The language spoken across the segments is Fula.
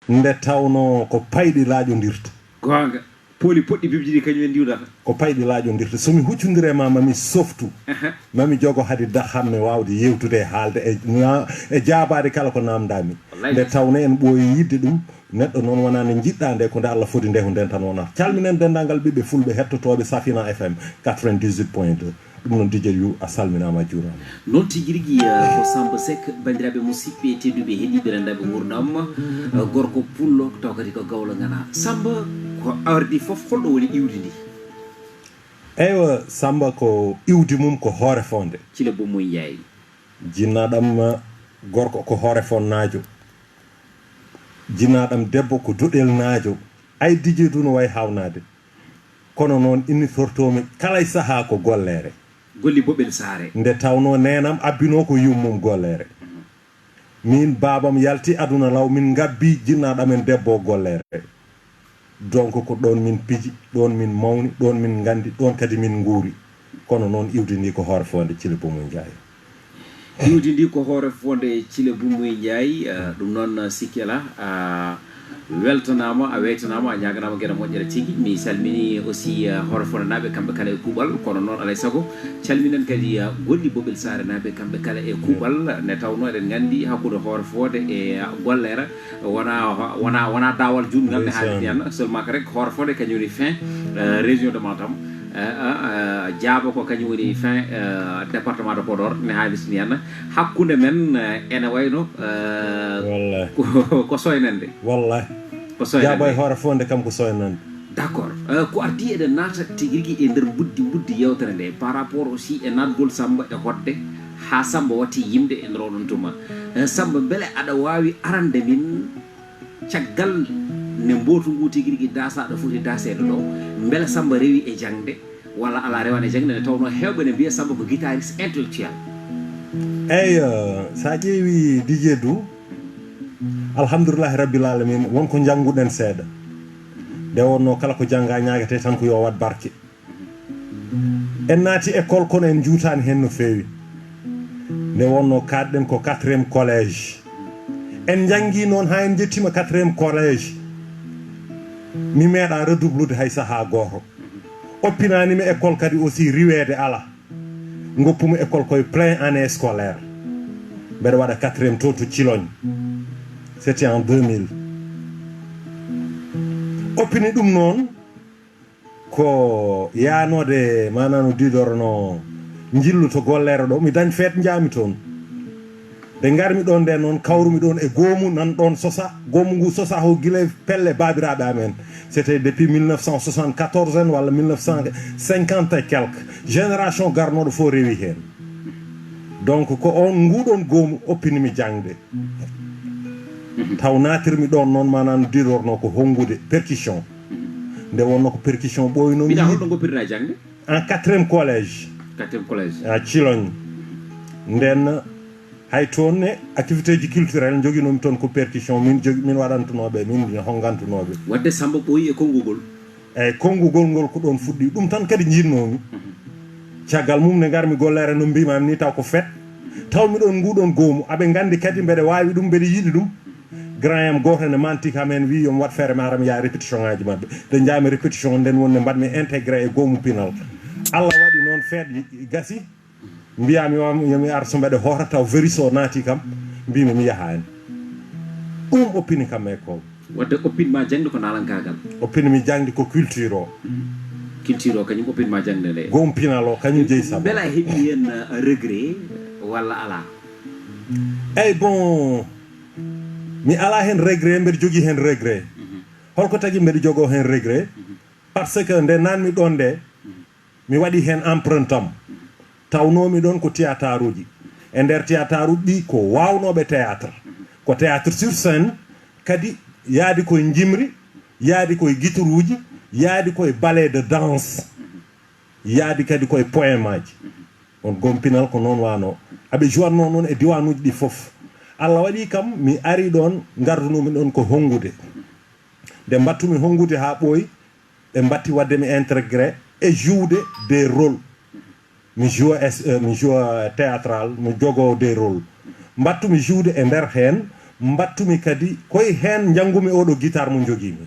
nde tawno ko payɗi laaƴodirta gonga poli poɗɗi bibjidi kañum en diwdata ko payɗi laaƴodirta somi huccodire ma mami softu mami jogo hade dahamme wawde yewtude e haalde e jaabade kala ko namdami nde tawno en ɓooyi yidde ɗum neɗɗo noon wona nde jiɗɗa nde ko nde Allah foti nde ko nden tan wonata calminen dendagal ɓiɓɓe fulɓe hettotoɓe Safina FM 98.2 ɗum noon DJ Yu a salminama juurama noon tigi rigui ko Samba Seck bandiraɓe musidɓe tedduɓe heeɗiɓe rendaɓe gurdam gorko pullo taw kadi ko gawlo gana Samba ko awrdi foof holɗo woni iwdi ndi eywa Samba ko iwdi mum ko hoore fonde cile bomoy yayi jinnaɗam gorko ko hoore fonnajo jinnaɗam debbo ko duɗel naajo ay DJ du no way hawnade kono noon innitortomi kala saaha ko gollere golli boɓel saare nde tawno nenam abbino ko yummum gollere min babam yalti aduna law min gabbi jinnaɗamen debbo gollere donc ko ɗon min piji ɗon min mawni ɗon min gandi ɗon kadi min nguuri kono noon iwdi ndi ko hoore fonde Thile Bomoy Ndiaye iwdi ndi ko hoore fonde Thile Bomoy Ndiaye ɗum noon sikkela weltanama a weytanama a ñaganama gueɗe moƴƴere tigui mi salmini aussi hoore fonde naɓe kamɓe kala e kuuɓal kono noon alay saago calminen kadi golli boɓel saare naɓe kamɓe kala e kuuɓal ne tawno eɗen gandi hakkude hoore fonde e gollere wona dawal jutgal ne haaliti hen seulement ko rek hoore fonde kañum woni fin région de Matam jaaba ko kañum woni fin département de Podor ne haalisni hen hakkude men ene wayno ko soynande wallahi ko soynande jaaba e hoore fonde kam ko soynande d' accord ko ardi eɗen naata tigui rigui e nder buddi yewtere nde par rapport aussi e natgol Samba e hodde ha Samba watti yimde e nder oɗon tuma Samba beele aɗa wawi arande min caggal ne mbotu ngu tigui rigui dasa ɗo foti dasede ɗo beele Samba rewi e jangde walla ala rewane jangde ne tawno hewɓe ne mbiya Samba ko guitariste intellectuel eyyi sa ƴeewi DJ Du alhamdoulillahi rabbil alamin wonko jangguɗen seeɗa nde wonno kala ko jangga ñaguete tan ko yo wat barke en naati école kono en juutani hen no feewi nde wonno kadɗen ko 4e collège en jangui noon ha en jettima 4e collège mi meeɗa redoubleude hay saaha goto oppinanimi école kadi aussi riwede ala goppumi école koye plein année scolaire mbeɗa waɗa 4e to Cilogne c'était en 2000 oppini ɗum noon ko yanode manano didorno jillu to gollere ɗo mi dañ feet jaami toon nde garmi ɗon nde noon kawrumi ɗon e goomu nan ɗon sosa goomu ngu sosa ho guila pelle babiraɓe amen c'était depuis 1974 en walla 1950 et quelque génération garnoɗo fo rewi hen donc ko on nguɗon goomu oppinimi jangde taw natirmi ɗon noon manano didorno ko hongude percussion nde wonno ko percussion ɓoyno mbiɗa holɗo goppirɗa jangde en 4e collège 4e collège à Cilogne nden hay toon ne activité ji culturelle joguinomi toon ko percussion min waɗantunoɓe min hongantunoɓe wadde Samba ɓooyi e konngugol eyyi konngugol ngol ko ɗon fuɗɗi ɗum tan kadi jinnomi caggal mum ne garmi gollere no mbimami ni taw ko fet taw miɗon nguɗon goomu aɓe gandi kadi mbeɗa wawi ɗum mbeɗa yiiɗi ɗum grand yam goto ne manti kam en wi yomi wat feere maram ya répétition ngaji mabɓe nde jaami répétition nden wonde mbaɗmi intégré e goomu pinal Allah waɗi noon feet gasi mbiyami yomi ar so mbeɗa hoota taw veriso naati kam mbimi mi yaha hen ɗum oppini kam e ko wadde oppinma jangde ko nalankagal oppinimi jangde ko culture o culture o kañum oppinma jangde nde goomu pinal o kañum jeeyi Samba beela heeɓi hen regret walla ala eyyi bon mi ala hen regret mbeɗa jogui hen regret holko tagui mbeɗa jogo hen regret par ce que nde nanmi ɗon nde mi waɗi hen empreinte am tawnomi ɗon ko théâtre uji e nder théâtre uji ɗi ko wawnoɓe théâtre ko théâtre sur scène kadi yaadi koye jimri yaadi koye guitoruji yaadi koye ballet de danse yaadi kadi koye poème aji on gompinal ko noon wano aɓe jowanno noon e diwanuji ɗi foof Allah waɗi kam mi ari ɗon gardunumi ɗon ko hongude nde battumi hongude ha ɓooyi ɓe batti wadde mi intégré et joude des rôles mi joue théâtral mi jogo des rôles battumi joude e nder hen mbattumi kadi koye hen jangumi oɗo guitare mo jogimi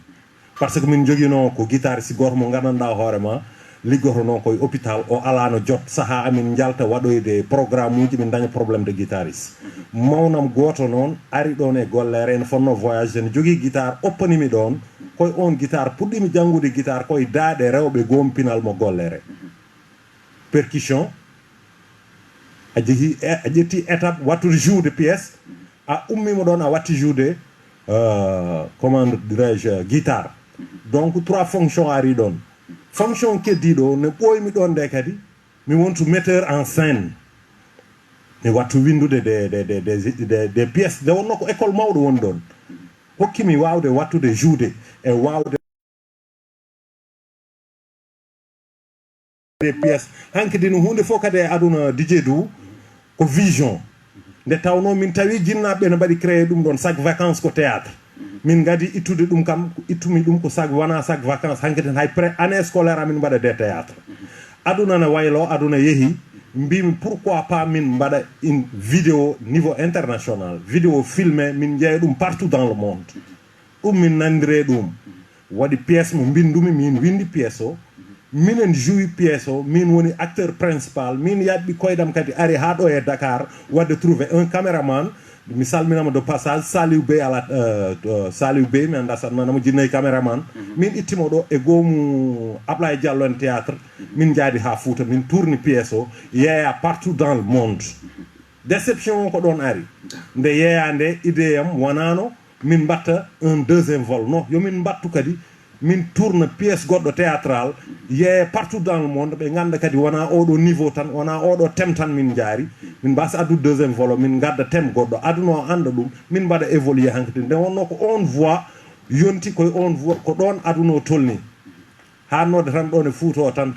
par ce que min joguino ko guitare si goto mo gandanɗa hoorema liggoto noon koye hôpital o alano jot saaha amin jalta waɗoyde programme uji min daña probléme de guitariste mawnam goto noon ari ɗon e gollere ene fonno voyage ene jogui guitare oppanimi ɗon koye on guitare puɗɗimi janggude guitare koye daaɗe rewɓe gompinal mo gollere percussion a ƴetti étape wattude joude pièce a ummima ɗon a watti joude comment dirais-je guitare donc 3 fonctions ari ɗon fonction keddiɗo ne ɓoymi ɗon nde kadi mi wontu metteur en scène mi wattu windude des pièces nde wonno ko école mawɗo woni ɗon hokkimi wawde wattude joude e wawde des pièces hankkadi no hunde fof kadi e aduna DJ Dou ko vision nde tawno min tawi jinnaɓe ne mbaɗi créé ɗum ɗon chaque vacances ko théâtre min gadi ittude ɗum kam ittumi ɗum ko sac wona sac vacances hankkadi hay pré année scolaire amin mbaɗa des théâtre aduna ne waylo aduna yeehi mbimi pourquoi pas min mbaɗa une vidéo niveau international vidéo filmé min jeeya ɗum partout dans le monde ɗum min nandire ɗum waɗi pièce mo bindumi min windi pièce o minen jouyi pièce o min woni acteur principal min yaɓɓi koydam kadi ari ha ɗo e Dakar wadde trouvé un caméraman mi salminama de passage Saliou Bey ala Saliou Bey mi anda satmanamo jinnayi caméraman min ittimo ɗo e goomu Ablaye Diallo en théâtre min jaadi ha Fouta min tourni pièce o yeeya partout dans le monde déception o ko ɗon ari nde yeeya nde idée yam wonano min mbatta un deuxième vol non yomin mbattu kadi min tourne pièce goɗɗo théâtral yeeya partout dans le monde ɓe ganda kadi wona oɗo niveau tan wona oɗo thème tan min jaari min mbasa addude deuxième vol min gadda thème goɗɗo aduna o anda ɗum min mbaɗa évoluer hankkadi nde wonno ko on voix yonti koye on voix ko ɗon aduna o tolni hannode tan ɗon e Fouta o tan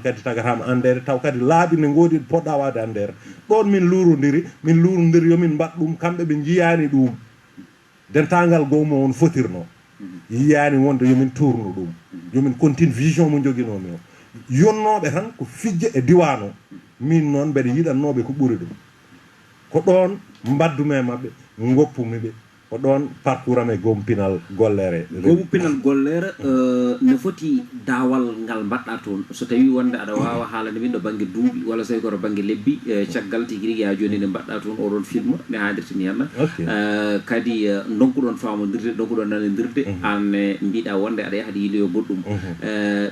kadi tagatama andere taw kadi laabi ne goodi poɗɗa wawde andere ɗon min lurodiri yomin mbaɗ ɗum kamɓe ɓe jiyani ɗum dentangal gowmo on fotirno yiyani wonde yomin tourno ɗum yomin continue vision mo joguinomi o yonnoɓe tan ko fijje e diwan o min noon mbeɗa yiɗannoɓe ko ɓuuri ɗum ko ɗon mbaddume mabɓe goppumiɓe ko ɗon parcours am e gompinal gollere ne foti dawal ngal mbaɗɗa toon so tawi wonde aɗa wawa haalande min ɗo banggue duuɓi walla so tawi koto banggue lebbi caggal tigui rigui ha joni ne mbaɗɗa toon oɗon film ne haadirtini henna kadi donkuɗon famodirde donkuɗon nanodirde an mbiɗa wonde aɗa yaha aɗa yiiloyo goɗɗum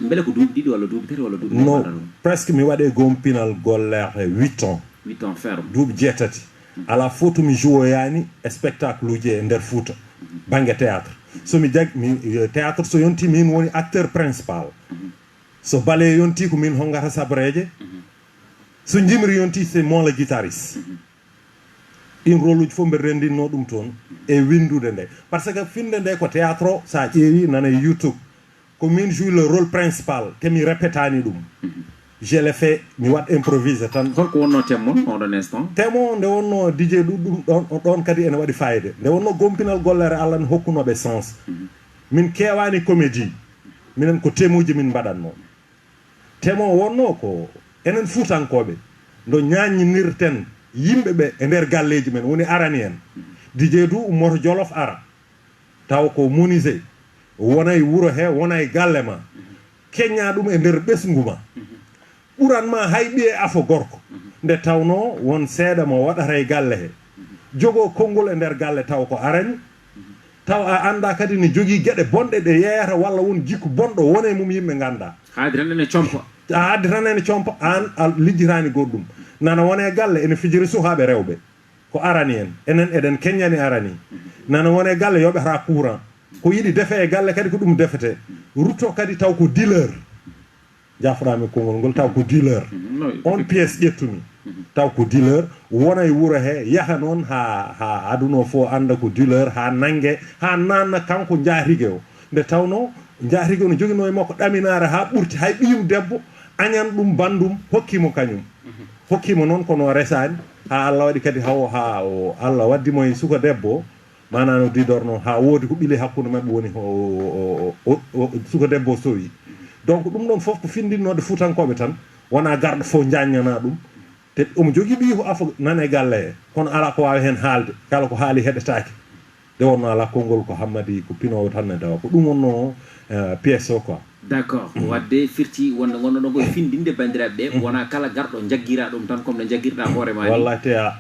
beele ko duuɓi ɗiɗi walla duuɓi tati walla duuɓi non presque mi waɗe gompinal gollere 8 ans ferme duuɓi jeetati ala foto mi jouoyani e spectacle uji e nder Fouta banggue théâtre somi jaggi théâtre so yonti min woni acteur principal so bale yonti ko min hongata sabreje so jimri yonti c'est mon le guitariste in rôle uji fof mbeɗa rendinno ɗum toon e windude nde par ce que finde nde ko théâtre o sa ƴeewi nana e YouTube ko min joue le rôle principal te mi répétani ɗum je l'ai fait mi waɗ improvisé tan holko wonno thème on oɗon instant thème o nde wonno DJ ɗum ɗon kadi ene waɗi fayide nde wonno gompinal gollere Allah ne hokkunoɓe sens min kewani comédie minen ko thème uji min mbaɗatno thème o wonno ko enen Fuutankoɓe ndo ñaññinirten yimɓeɓe e nder galleji men woni arani en DJ Dou ummoto Jolof ara taw ko monisé wonay wuuro he wonay galle ma keñña ɗum e nder ɓesgu ma ɓuranma hay ɓiye afo gorko nde tawno won seeɗa mo waɗata e galle he jogo konngol e nder galle taw ko arani taw a anda kadi ne jogui gueɗe bonɗe ɗe yeeyata walla won jikku bonɗo wone mum yimɓe ganda haadi tan ene compa a haadi tan ene compa an a lijjitani goɗɗum nana wone galle ene fijiri sukaɓe rewɓe ko arani en enen eɗen keññani arani nana wone galle yoɓeta courant ko yiɗi defe e galle kadi ko ɗum defete rutto kadi taw ko dealer jaframi konngol ngol taw ko dealer on pièce ƴettumi taw ko dealer wona e wuuro he yaha noon ha aduna o fof anda ko dealer ha nangue ha nanna kanko jaarigue o nde tawno jaarigue o no joguino e makko ɗaminare ha ɓurti hay ɓiyum debbo añan ɗum bandum hokkimo kañum hokkimo noon kono resani ha Allah waɗi kadi ha Allah waddimo e suka debbo mana no didorno ha woodi ko ɓiili hakkude mabɓe woni suka debbo o sowi donc ɗum ɗon fof ko findinode Fuutankoɓe tan wona garɗo fof jaññana ɗum te omo jogui ɓiiko afo nane galle he kono ala ko wawi hen haalde kala ko haali heɗetake de wonno ala konngol ko hammadi ko pinowo tan ne tawa ko ɗum wonno pièce o quoi. D'accord wadde firti wonno gonno koye findinde bandiraɓe ɓe wona kala garɗo jaggira ɗum tan comme no jaggirɗa hoore ma wallahi te a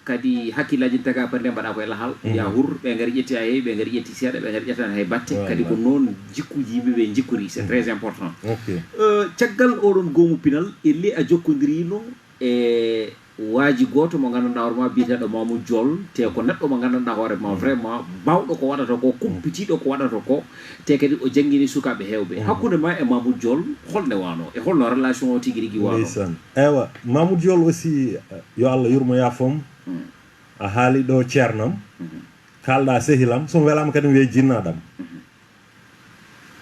kadi hakkillaji taga pande mbaɗa koye lahal ya hur ɓe ngari ƴetti a yeeyi ɓe ngari ƴetti seeɗa ɓe ngari ƴettani hay batte kadi ko noon jikkuji yimɓeɓe jikkori c'est très important. Caggal oɗon goomu pinal illi a jokkodirino e waaji goto mo gandanɗa hoore ma biyeteɗo Mamoudou Diol te ko neɗɗo mo gandanɗa hoore ma vraiment bawɗo ko waɗata ko kumpitiɗo ko waɗata ko te kadi o jangguini sukaɓe hewɓe hakkude ma e Mamoudou Diol holne wano e holno relation o tigui rigui wano. Ewa Mamoudou Diol aussi yo Allah yurmo yafom a haali ɗo ceernam kalɗa sehilam somi welama kadi mi wiye jinnaɗam.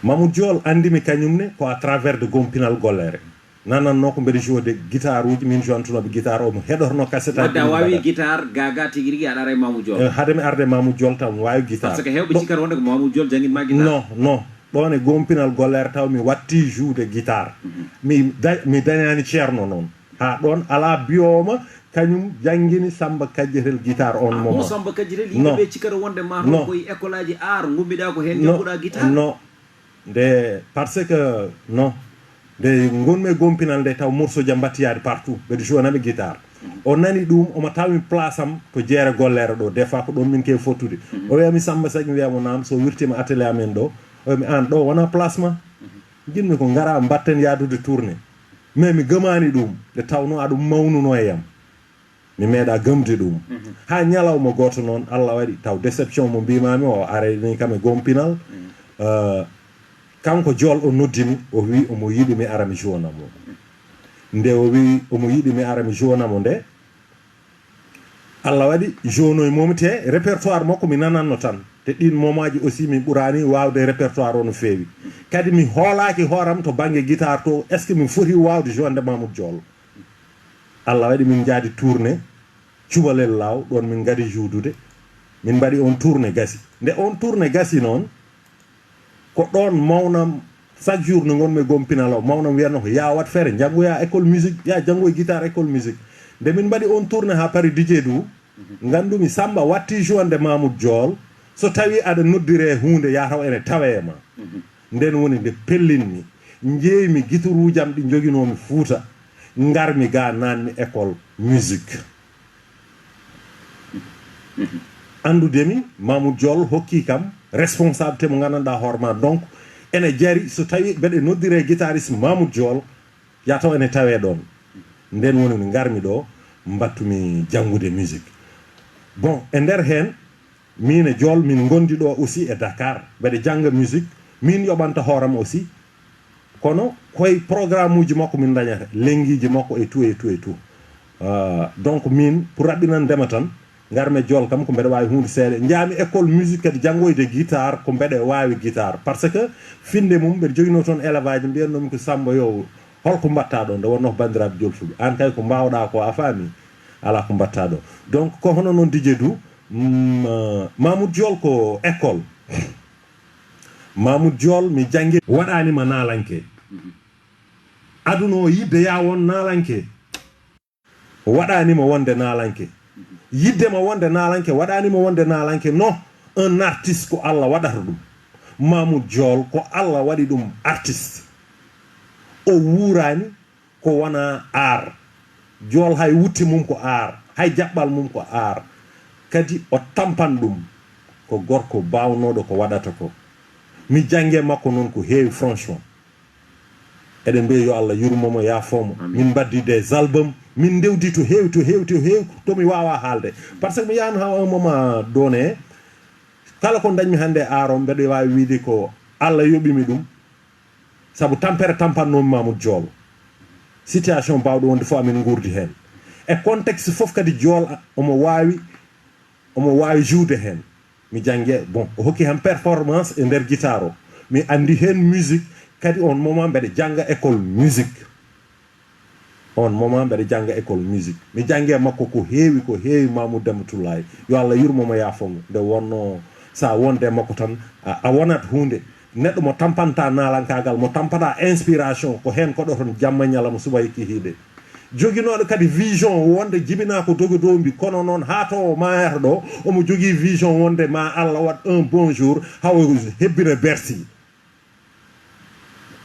Mamoudou Diol andimi kañumne ko à travers de gompinal gollere nananno ko mbeɗa joude guitare uji min jointunoɓe guitare omo heɗorno cassette wadde a wawi guitare gaga tigui rigui aɗa ara e Mamoudou Diol haade mi arde Mamoudou Diol taw mi wawi guitare par ce que hewɓe cikkata wonde ko Mamoudou Diol jangguinma guitare non ɗon e gompinal gollere taw mi watti joude guitare mi dañani ceerno noon ha ɗon ala biyoma kañum jangguini Samba Kadiatel guitare on moment Samba Kadiatel yimɓeɓe cikkata wonde ma to koye école aji art gummiɗa ko hen jagguɗa guitare non nde parce que non nde gonmi gompinal nde taw morceau ja mbattiyade partout ɓeɗe joinaɓe guitare o nani ɗum omo tawmi place am to jeere gollere ɗo des fois ko ɗon min ke fottude o wiyami Samba Sagi mi wiyamo nam so wirtima atelier amen ɗo o wiyami an ɗo wona place ma jinmi ko gara mbatten yadude tourné mais mi gëmani ɗum nde tawno aɗum mawnuno e yam mi meeɗa gëmde ɗum ha ñalawma goto noon Allah waɗi taw déception mo mbimami o arani kam e gompinal kanko Diol o noddimi o wi omo yiɗi mi ara mi joonamo nde o wi omo yiɗi mi ara mi joonamo nde Allah waɗi jonoye momi te répertoire makko mi nananno tan te ɗin momaji aussi mi ɓurani wawde répertoire o no fewi kadi mi hoolaki hooram to banggue guitare to est ce que min foti wawde jonde Mamoudou Diol Allah waɗi min jaadi tourné cubalel law ɗon min gadi joudude min mbaɗi on tourné gasi nde on tourné gasi noon ko ɗon mawnam chaque jour no gonmi gompinal o mawnam wiyatno ko ya wat feere janggoya école musique ya janggoye guitare école musique nde min mbaɗi on tourné ha paari DJ du gandumi Samba watti joinde Mamoudou Diol so tawi aɗa noddire hunde yataw ene tawe ma nden woni nde pellinmi jeeymi guitaruji am ɗi joguinomi Fouta garmi ga nanmi école musique andudemi Mamoudou Diol hokki kam responsabilité mo gandanɗa hoorema donc ene jaari so tawi mbeɗe noddire guitariste Mamoudou Diol yataw ene tawe ɗon nden woni no garmi ɗo battumi janggude musique bon e nder hen min e Diol min gondi ɗo aussi e Dakar mbeɗe jangga musique min yoɓanta hooram aussi kono koye programme uji makko min dañata lenguiji makko e tout et tout et tout donc min pour raɓɓinandema tan garme Diol kam ko mbeɗa wawi hunde seeɗa jaami école musique kadi janggoyde guitare ko mbeɗe wawi guitare par ce que finde mum mbeɗa joguino toon élève aji mbiyannomi ko Samba yo holko mbatta ɗo nde wonno ko bandiraɓe Diolfuɓe an kay ko mbawɗa ko a faami ala ko mbatta ɗo donc ko hono noon DJ du Mamoudou Diol ko école Mamoudou Diol mi janggi waɗanima nalanke aduna o yidde ya won nalanke waɗanima wonde nalanke yiddema wonde nalanke waɗanima wonde nalanke non un artiste ko Allah waɗata ɗum Mamoudou Diol ko Allah waɗi ɗum artiste o wurani ko wona art Diol hay wutti mum ko art hay jaɓɓal mum ko art kadi o tampan ɗum ko gorko bawnoɗo ko waɗata ko mi jangge makko noon ko heewi franchement eɗen mbiya yo Allah yurmomo yafomo min mbaddi des albums min dewdi to heewi to heewi to heewi tomi wawa haalde par ce que mi yahno ha un moment donné kala ko dañmi hande aro mbeɗa wawi wiide ko Allah yoɓimi ɗum saabu tampere tampannomi Mamoudou Diol situation bawɗo wonde fof amin gurdi hen e contexte foof kadi Diol omo wawi joude hen mi jangge bon o hokki hen performance e nder guitare o mi andi hen musique kadi on moment mbeɗa jangga école musique on moment mbeɗa jangga école musique mi jangge makko ko heewi Mamoudou Demba Toulaye yo Allah yurmomo yafomo nde wonno sa wonde makko tan a wonat hunde neɗɗo mo tampanta nalankagal mo tampata inspiration ko hen koɗo ton jamma ñalama suba yekki hiide joginoɗo kadi vision wonde jibina ko dogi dombi kono noon ha to mayata ɗo omo jogui vision wonde ma Allah wat un bon jour haw hebbina Bercy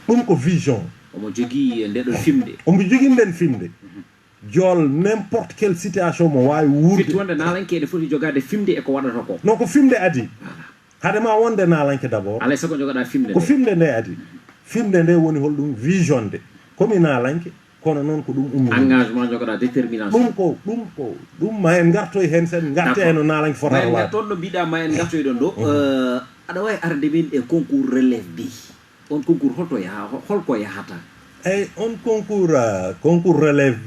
ɗum ko vision omo jogui ndeɗon fimde omo jogui nden fimde jol n'importe quelle situation mo wawi wurde firti wonde nalankeɗe foti jogade fimde e ko waɗata ko non ko fimde adi hadema wonde nalanke d'abord alay sago jogoɗa fimde ko fimde nde adi fimde nde woni holɗum vision de komi nalanke kono noon ko ɗum ummi engagement jogoɗa détermination ɗum ma en gartoy hen sen garte eno nalanke fotata waade toon ɗo mbiɗa ma en gartoyɗon ɗo aɗa wawi arde min e concours relève bi on concours holko yahata eyyi on concours relève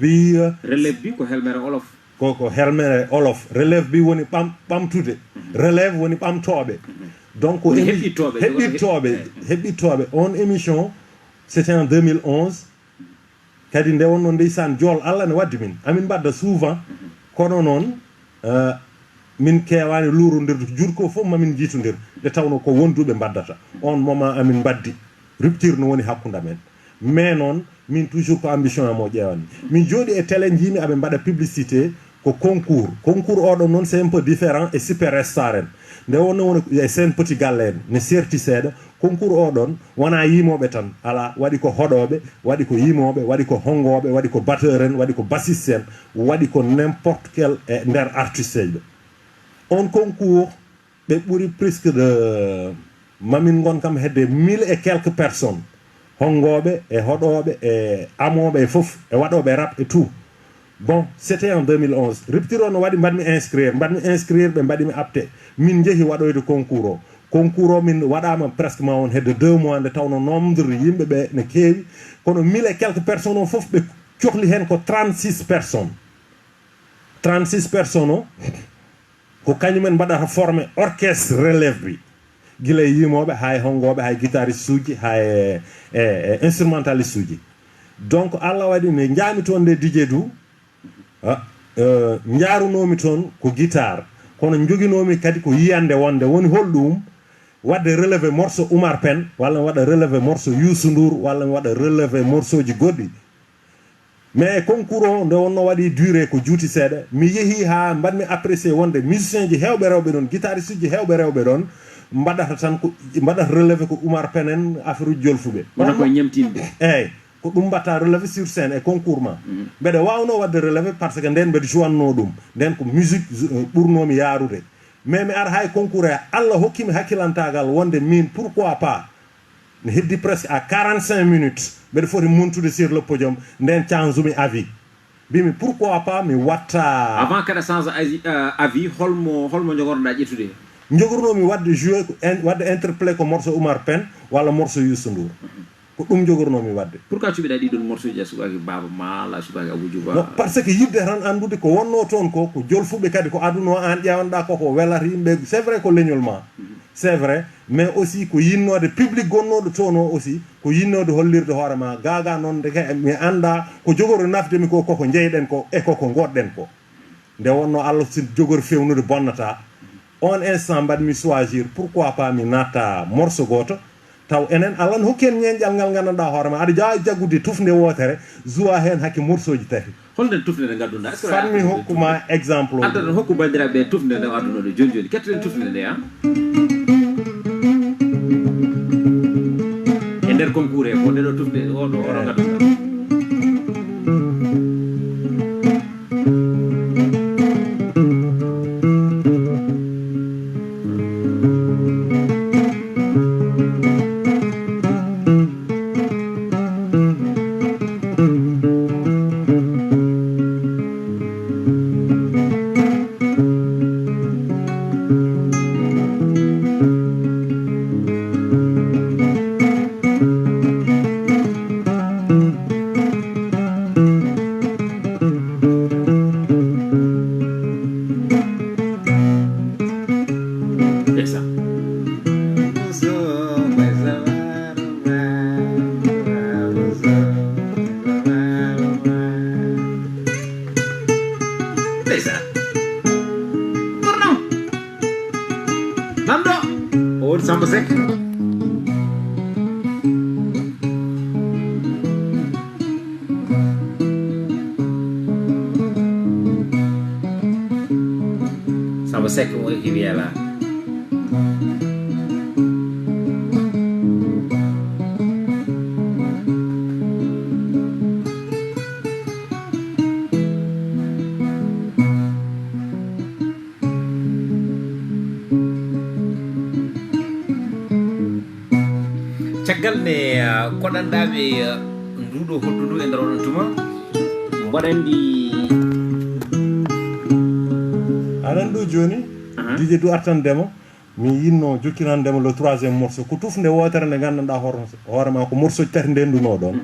bi ko helmere olof koko helmere olof relève bi woni ɓamtude relève woni ɓamtoɓe donc heɓɓittoɓe on émission c'était en 2011 kadi nde wonno ndeysan jool Allah ne waddi min amin mbadda souvent kono noon min kewani lurodirde jurko fof mamin jiitodir nde tawno ko wonduɓe mbaddata on moment amin mbaddi rupture no woni hakkude amen mais noon min toujours ko ambition am o ƴewani min jooɗi e télé jimi aɓe mbaɗa publicité ko concours oɗon noon c'est un peu différent e super restaren nde wonno woni e sen petit galle en ne serti seeɗa concours oɗon wona yimoɓe tan ala waɗi ko hoɗoɓe waɗi ko yimoɓe waɗi ko hongoɓe waɗi ko batteur en waɗi ko bassiste en waɗi ko n'importe quel e nder artiste eji ɓe on concours ɓe ɓuuri presque de mamin gon kam hedde 1000 et quelques personnes hongoɓe e hoɗoɓe e amoɓe e foof e waɗoɓe rap et tout bon c'était en 2011 rupture o no waɗi mbaɗmi inscrire ɓe mbaɗimi apte min jeehi waɗoyde concours o min waɗama presque ma on hedde 2 mois nde tawno nombre yimɓeɓe ne keewi kono 1000 et quelques personnes o foof ɓe cohli hen ko 36 personnes o ko kañumen mbaɗata formé orchestre relève bi guila e yimoɓe hay hongoɓe hay guitariste uji hay instrumentaliste uji donc Allah waɗi nde jaami toon nde DJ Dou jaarunomi toon ko guitare kono joguinomi kadi ko yiyande wonde woni holɗum wadde relevé morceau Oumar Pène walla mi waɗa relevé morceau Youssou Ndour walla mi waɗa relevé morceau ji goɗɗi mais concours o nde wonno waɗi duré ko juuti seeɗa mi yeehi ha mbaɗmi apprécié wonde musicien ji hewɓe rewɓe ɗon guitariste ji hewɓe rewɓe ɗon mbaɗata tan ko mbaɗata relevé ko Oumar Pène en affaire uji jolfuɓe wona koye ñamtinde eyyi ko ɗum mbatta relevé sur scène e concours ma mbeɗa wawno wadde relevé par ce que nden mbeɗa jowanno ɗum nden ko musique ɓurnomi yaarude mais mi ara hay concours e Allah hokkimi hakkilantagal wonde min pourquoi pas ne heddi presque à 45 minutes mbeɗa foti montude sur le podium nden canzumi avis mbimi pourquoi pas mi watta avant kada change avis holmo jogorɗa ƴettude jogornomi wadde joué wadde interplay ko morceau Oumar Pène walla morceau Youssou Ndour ko ɗum jogornomi wadde pourquoi cuɓiɗa ɗiɗon morceau ji a subaki Baba Maal a subaki Abou Djouba parce que yidde tan andude ko wonno toon ko jolfuɓe kadi ko aduno an ƴewanɗa koko welata yimɓe c'est vrai ko leñol ma c'est vrai mais aussi ko yinnode public gonnoɗo toon o aussi ko yinnode hollirde hoorema gaga noon de mi anda ko jogori nafdemi ko koko jeyɗen ko e koko goɗɗen ko nde wonno Allah si jogori fewnude bonnata on instant mbaɗmi choisir pourquoi pas mi natta morceau goto taw enen Allah ne hokki en ñeñƴal ngal gandanɗa hoorema aɗa jawi jaggude tufde wotere joua hen hakke morceau ji tati holden tufde nde gadduɗa fatmi hokkuma exemple o addan hokku bandiraɓe tufde nde addunoɗo joni joni kettoɗen tufde nde a e nder concours e ko ndeɗo tufde oɗo gadduɗa Samba Seck Seck mo e wiela caggal ne koɗanɗaɓe nduɗo hoddudu e nder oɗon tuma mbaɗandi aɗan ɗo joni dije du artandemo mi yinno jokkirandemo le 3e morceau ko tufde wotere nde gandanɗa hoorema ko morceau tati ndenduno ɗon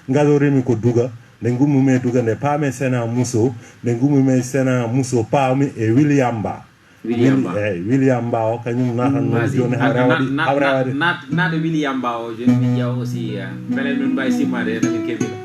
gadorimi ko duga nde gummumi duga nde paami sena musso nde gummumi sena musso paami e William Ba William Ba o kañum natanno joni hawre waɗi naɗo William Ba o joni min ƴewa aussi beele min mbawi simmade no min keɓino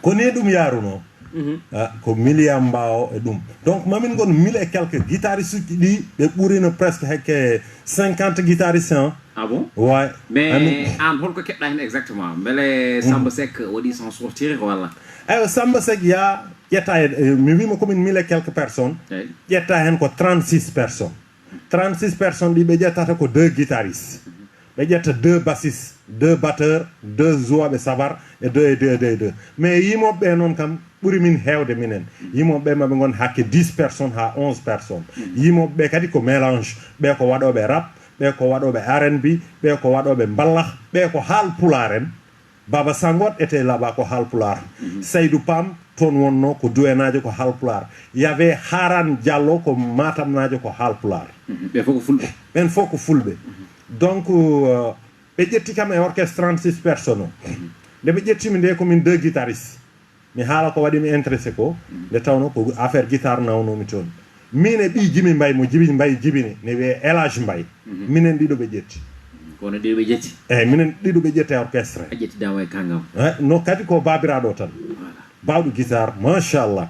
koni ɗum yaruno ko William Ba o e ɗum donc mamin gon 1000 et quelques guitaristes uji ɗi ɓe ɓurino presque hekke 50 guitaristes ah bon ouais mais an holko keɓɗa hen exactement beele Samba Seck waɗi son sortir walla eyo Samba Seck ya ƴetta mi wima komin 1000 et quelques personnes ƴetta hen ko 36 personnes 36 personnes ɗi ɓe ƴettata ko 2 guitaristes ɓe ƴetta 2 bassistes 2 batteurs 2 jouaɓe sabar e 2 mais yimoɓeɓe noon kam ɓuri min hewde minen yimoɓeɓe maɓe gon hakke 10 personnes ha 11 personnes yimoɓeɓe kadi ko mélange ɓe ko waɗoɓe rap ɓe ko waɗoɓe R&B ɓe ko waɗoɓe mballah ɓe ko haalpular en Baba Sangot ete là-bas ko haalpular Seydou Pam toon wonno ko duwenajo ko haalpular y avait Haran Diallo ko matamnajo ko haalpular ɓe fof ko fulɓe ɓen fof ko fulɓe donc ɓe ƴetti kam e orchestre 36 personnes o nde ɓe ƴettimi nde komin 2 guitaristes mi haala ko waɗimi intéressé ko nde tawno ko affaire guitare nawnomi toon min e ɓi Jimi Mbaye mo Jibi Mbaye jibini ne wiye Elage Mbaye minen ɗiɗo ɓe ƴetti kono ɗiɗo ɓe ƴetti eyyi minen ɗiɗo ɓe ƴetti e orchestre a ƴettidama e kangam no kadi ko babiraɗo tan bawɗo guitare machallah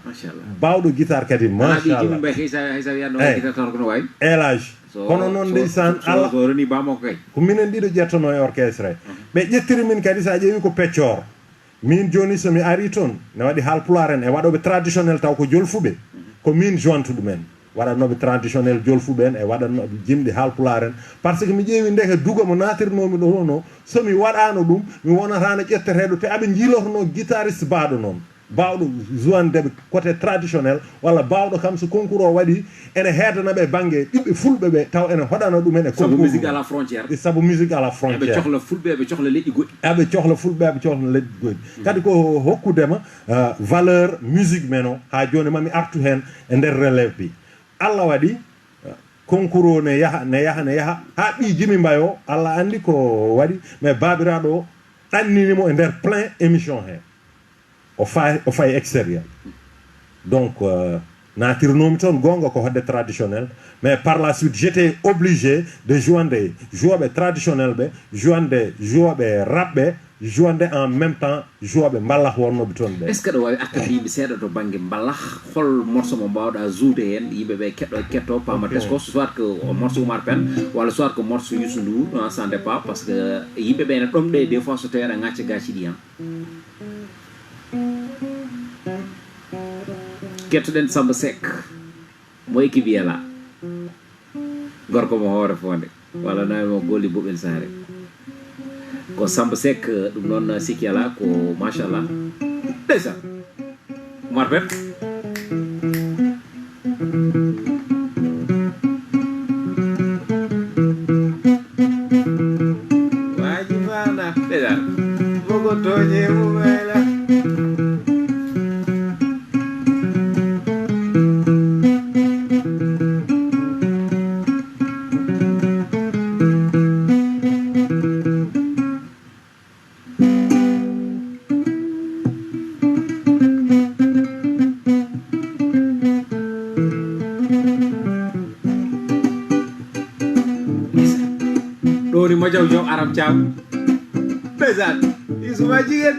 bawɗo guitare kadi machallah Elage kono noon ndeysan Allah roni bamako kay ko minen ɗiɗo ƴettono e orchestre ɓe ƴettiri min kadi sa ƴeewi ko peccor min joni somi ari toon ne waɗi haalpular en e waɗoɓe traditionnel taw ko jolfuɓe ko min jontu ɗumen waɗannoɓe traditionnel jolfuɓe en e waɗannoɓe jimɗi haalpular en par ce que mi ƴeewi ndeke duga mo natirnomi ɗo no somi waɗano ɗum mi wonatano ƴetteteɗo te aɓe jiilotono guitariste baɗo noon bawɗo joindeɓe côté traditionnel walla bawɗo kam so concours o waɗi ene heedanaɓe banggue ɓiɓɓe fulɓe ɓe taw ene hoɗana ɗumen e concours musique à la frontière saabu musique à la frontière eɓe cohla fulɓe eɓe cohla leƴƴi goɗɗi eɓe cohla fulɓe eɓe cohla leƴƴi goɗɗi kadi ko hokkudema valeur musique men o ha joni mami artu hen e nder relève bi Allah waɗi concours o ne yaha ha ɓi Jimi Mbaye o Allah andi ko waɗi mais babiraɗo o ɗanninimo e nder plein émission he o fay extérieur donc natirnomi toon gonga ko hodde traditionnel mais par la suite j'étais obligé de joinde jouaɓe traditionnel ɓe joinde jouaɓe rap ɓe joinde en même temps jouaɓe mballah wonnoɓe toon ɓe est ce que ɗo wawi akkadi yimɓe seeɗa to banggue mballah hol morceau mo mbawɗa joude hen yimɓeɓe ketto pama tesko soit que morceau Oumar Pène walla soit que morceau Youssou Ndour ça dépend parce que yimɓeɓe ne ɗomɗe des fois so tawi aɗa gacca gaci ɗi kettoɗen Samba Seck mo équipe wiyala gorko mo hoore fonde walla nawi mo golli Boɓel Sare ko Samba Seck ɗum noon sikki ala ko machallah ndeysan Oumar Pène waji Aram Thiam ndeysaan Youssouma jigéen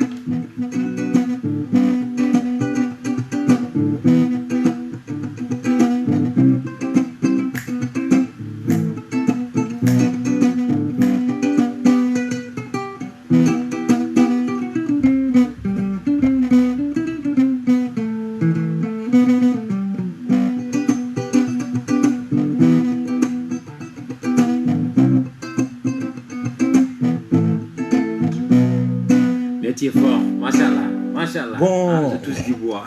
bon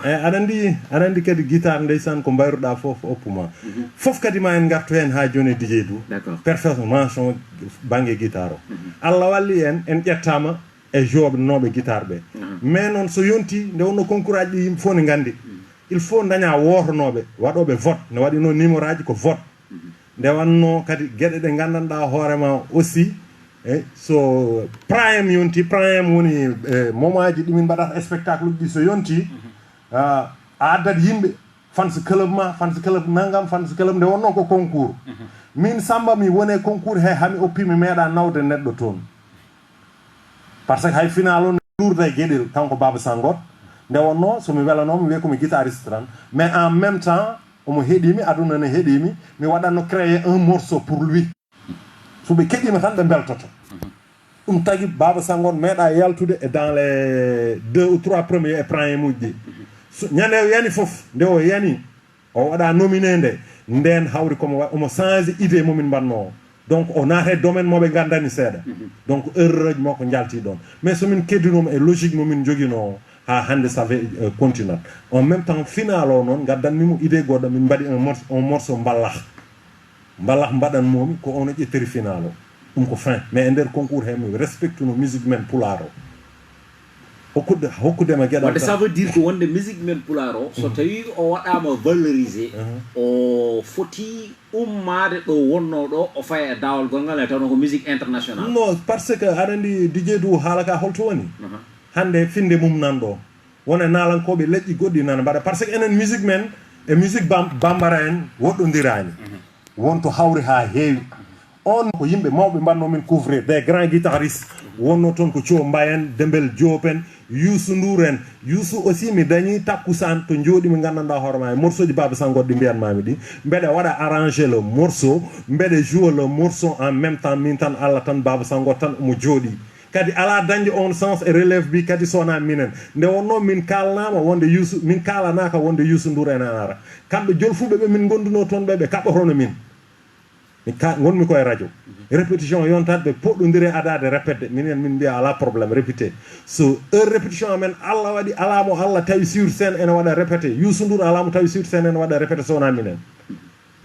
aɗa andi kadi guitare ndeysan ko mbayruɗa fof oppuma fof kadi ma en gartu hen ha joni DJ Dou performance banggue guitare o Allah walli en ƴettama e joɓnoɓe guitare ɓe mais noon so yonti nde wonno concours aji ɗi yimɓe fof ne gandi il faut daña wotonoɓe waɗoɓe vote ne waɗino numéro aji ko vote nde wanno kadi gueɗe ɗe gandanɗa hoorema aussi so prime yonti prime woni moment ji ɗimin mbaɗata spectacle uji ɗi so yonti a addat yimɓe fans club ma fans club nangam fans club nde wonno ko concours min Samba mi wone concours he hami oppi mi meeɗa nawde neɗɗo toon par ce que hay final o lourde e gueɗel kanko Baba Sangot nde wonno somi welanomi wiye komi guitariste tan mais en même temps omo heeɗimi aduna ne heeɗimi mi waɗatno créer un morceau pour lui so ɓe keɗima tan ɓe beltoto ɗum tagui Baba Sangot meeɗa yaltude e dans les 2 ou 3 premiers prime uji ɗi ñande o yani foof nde o yani o waɗa nominé nde nden hawri omo change idée momin mbanno o donc o naate domaine moɓe gandani seeɗa donc erreur uji makko jalti ɗon mais somin keddinomo e logique momin joguino o ha hande save continue en même temps final o noon gaddanmimo idée goɗɗo min mbaɗi un morceau mballak mbaɗanmomi ko ono ƴettiri final o ɗum ko fin mais e nder concours he mi respecte no musique men pulaar o hokkudema gueɗal wadde ça veut dire ko wonde musique men pulaar o so tawi o waɗama valorisé o foti ummade ɗo wonno ɗo o faya e dawol gongal e tawno ko musique international non parce que aɗa andi DJ Dou haala ka holto woni hande finde mum nanɗo wona nalankoɓe leƴƴi goɗɗi nana mbaɗa par ce que enen musique men e musique bambara en woɗɗodirani wonto hawri ha heewi on ko yimɓe mawɓe mbanno min couvrir des grands guitaristes wonno toon ko Thio Mbayen Dembel Diop en Youssou Ndour en Youssou aussi mi dañi takkusan to jooɗi mi gandanɗa hoorema e morceau ji Baba Sangot ɗi mbiyanmami ɗi mbeɗa waɗa arrangé le morceau mbeɗa joue le morceau en même temps min tan Allah tan Baba Sangot tan omo jooɗi kadi ala dañde on sens e relève bi kadi sona minen nde wonno min kalnama wonde Youssou min kalanaka wonde Youssou Ndour en ara kamɓe jolfuɓe ɓe min gonduno toon ɓe kaɓɓotono min gonmi koye radio répétition yontat ɓe poɗɗodiri adade répété minen min mbiya ala probléme répété so heure répétition amen Allah waɗi alamo Allah tawi sur scène ene waɗa répété Youssou Ndour alamo tawi sur scène ene waɗa répété sowona minen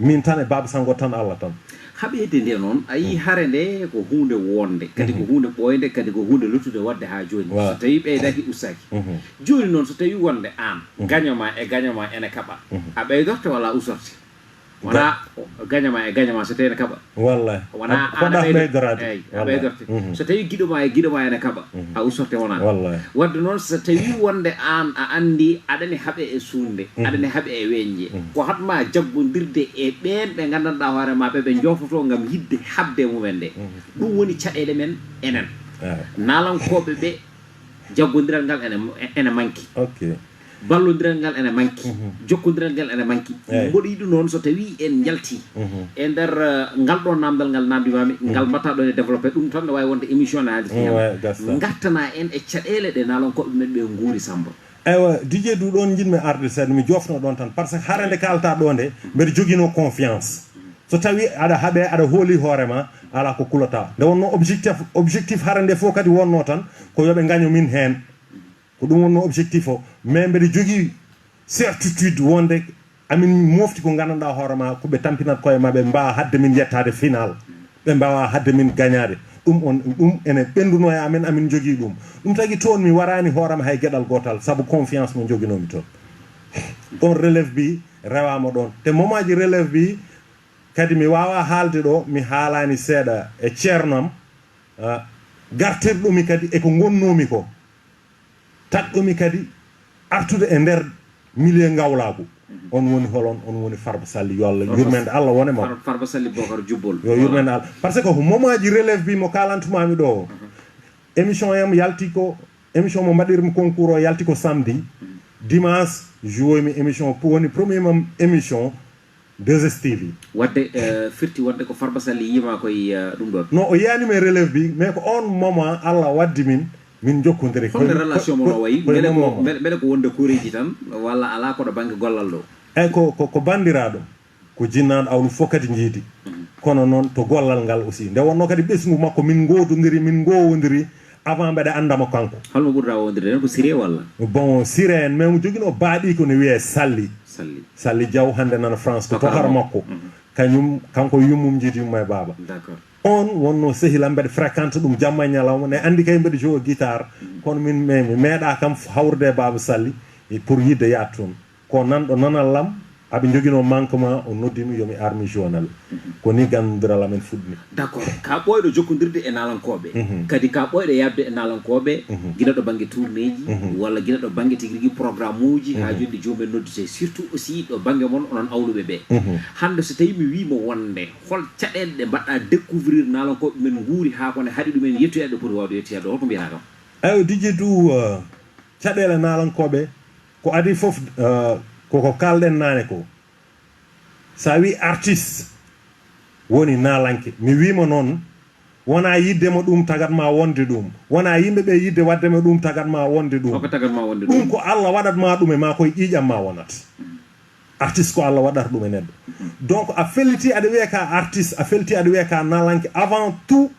min tan e Baba Sangot tan Allah tan haɓede nde noon a yi hare nde ko hunde wonde kadi ko hunde ɓoyde kadi ko hunde luttude wadde ha joni so tawi ɓeydaki ustaki joni noon so tawi wonde an gagnoma ene kaɓa a ɓeydorte walla usorte wona gagnama e gagnama so tawi ene kaɓa wallahi wona ɓeydorade a ɓeydorte so tawi guiɗoma ene kaɓa a usorte wona wadde noon so tawi wonde an a andi aɗane haaɓe e suunde aɗane haaɓe e weñje ko hatma jaggodirde e ɓen ɓe gandanɗa hoorema ɓe joftoto gam yidde habde mumen nde ɗum woni caɗele men enen nalankoɓe ɓe jaggodiral ngal ene manki ballodiral ngal ene manki jokkodiral ngal ene manki mboɗo yiɗi noon so tawi en jalti e nder ngal ɗo namdal ngal namdimami ngal mbatta ɗon e développé ɗum tan ne wawi wonde émission ne haaji gartana en e caɗele ɗe nalonkoɓe men ɓe guuri Samba ewa DJ Dou ɗon jinmi arde seeɗa mi jofno ɗon tan par ce que hara nde kalta ɗo nde mbeɗa joguino confiance so tawi aɗa haaɓe aɗa hooli hoorema ala ko kulata nde wonno objectif hara nde fof kadi wonno tan ko yoɓe gaño min hen ko ɗum wonno objectif o mais mbeɗa jogui certitude wonde amin mofti ko gandanɗa hoorema koɓe tampinat koye maɓe mbawa hadde min yettade final ɓe mbawa hadde min gagnade ɗum ene ɓenduno e amin jogui ɗum tagui toon mi warani hoorema hay gueɗal gotal saabu confiance mo joguinomi toon on relève bi rewama ɗon te moment ji relève bi kadi mi wawa haalde ɗo mi haalani seeɗa e ceernam gartirɗumi kadi eko gonnomi ko taɗɗumi kadi artude e nder milieu ngawlagu on woni holon on woni Farba Sall yo Allah yurmende Allah wone mo Farba Sall Bokar Jubbol yo yurmende Allah parce que ko moment ji relève bi mo kalantumami do émission yam yalti ko émission mo mbadirmi concours o yalti ko samedi dimanche jouomi émission pour woni premier mam émission 2STV wadde firti wadde ko Farba Sall yima koy dum do non o yani me relève bi mais ko on moment Allah waddi min jokkondiri ko relation mo wayi bele ko wonde koreji tan walla ala ko do bangi gollal do e ko bandiraɗo ko jinnaɗo awlu fof kadi jiidi kono noon to gollal ngal aussi nde wonno kadi ɓesgu makko min gododiri min gowodiri avant mbeɗa andama kanko holmo ɓurɗa wondirde ko siré walla bon siré en mais mo joguino baaɗi ko ne wiye Salli Diaw hande nana France to tohara makko kañum kanko yummum jiidi yumma e baaba d'accord on wonno sehilam mbeɗa fréquente ɗum jamma ñalawma ne andi kay mbeɗa jogo guitare kono min mi meeɗa kam hawrude e Baba Salli pour yidde yaat toon ko nanɗo nanallam aɓe joguino manquement o noddimi yomi armi journal ko ni gandiral amen fuɗɗi d'accord ka ɓoyɗo jokkodirde e nalankoɓe kadi ka ɓoyɗo yabde e nalankoɓe guila ɗo banggue tourné ji walla guila ɗo banggue tigui rigui programme uji ha joni jomumen noddite surtout aussi ɗo banggue moon onon awluɓe ɓe hande so tawi mi wimo wonde hol caɗele ɗe mbaɗɗa découvrir nalankoɓe men guuri ha kone haaɗi ɗumen yettoyade ɓuuri wawde yettoyade holko mbiyata kam eyi Dj Dou caɗele nalankoɓe ko adi foof koko kalɗen nane ko sa wi artiste woni nalanke mi wima noon wona yiddema ɗum tagatma wonde ɗum wona yimɓeɓe yidde waddema ɗum tagatma wonde ɗum ɗum ko Allah waɗatma ɗum e ma koye ƴiƴamma wonata artiste ko Allah waɗata ɗum e neɗɗo donc a felliti aɗa wiya ka artiste a felliti aɗa wiya ka nalanke avant tout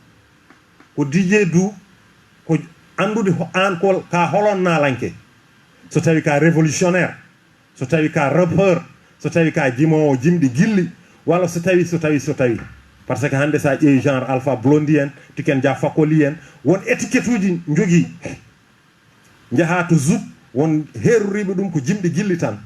ko Dj Dou ko andude an ko ka holon nalanke so tawi ka révolutionnaire so tawi ka rappeur so tawi ka jimowo jimɗi gilli walla so tawi par ce que hande sa ƴeewi genre Alpha Blondy en Tiken Jah Fakoly en won étiquette uji jogui jaaha to zouk won heroriɓe ɗum ko jimɗi gilli tan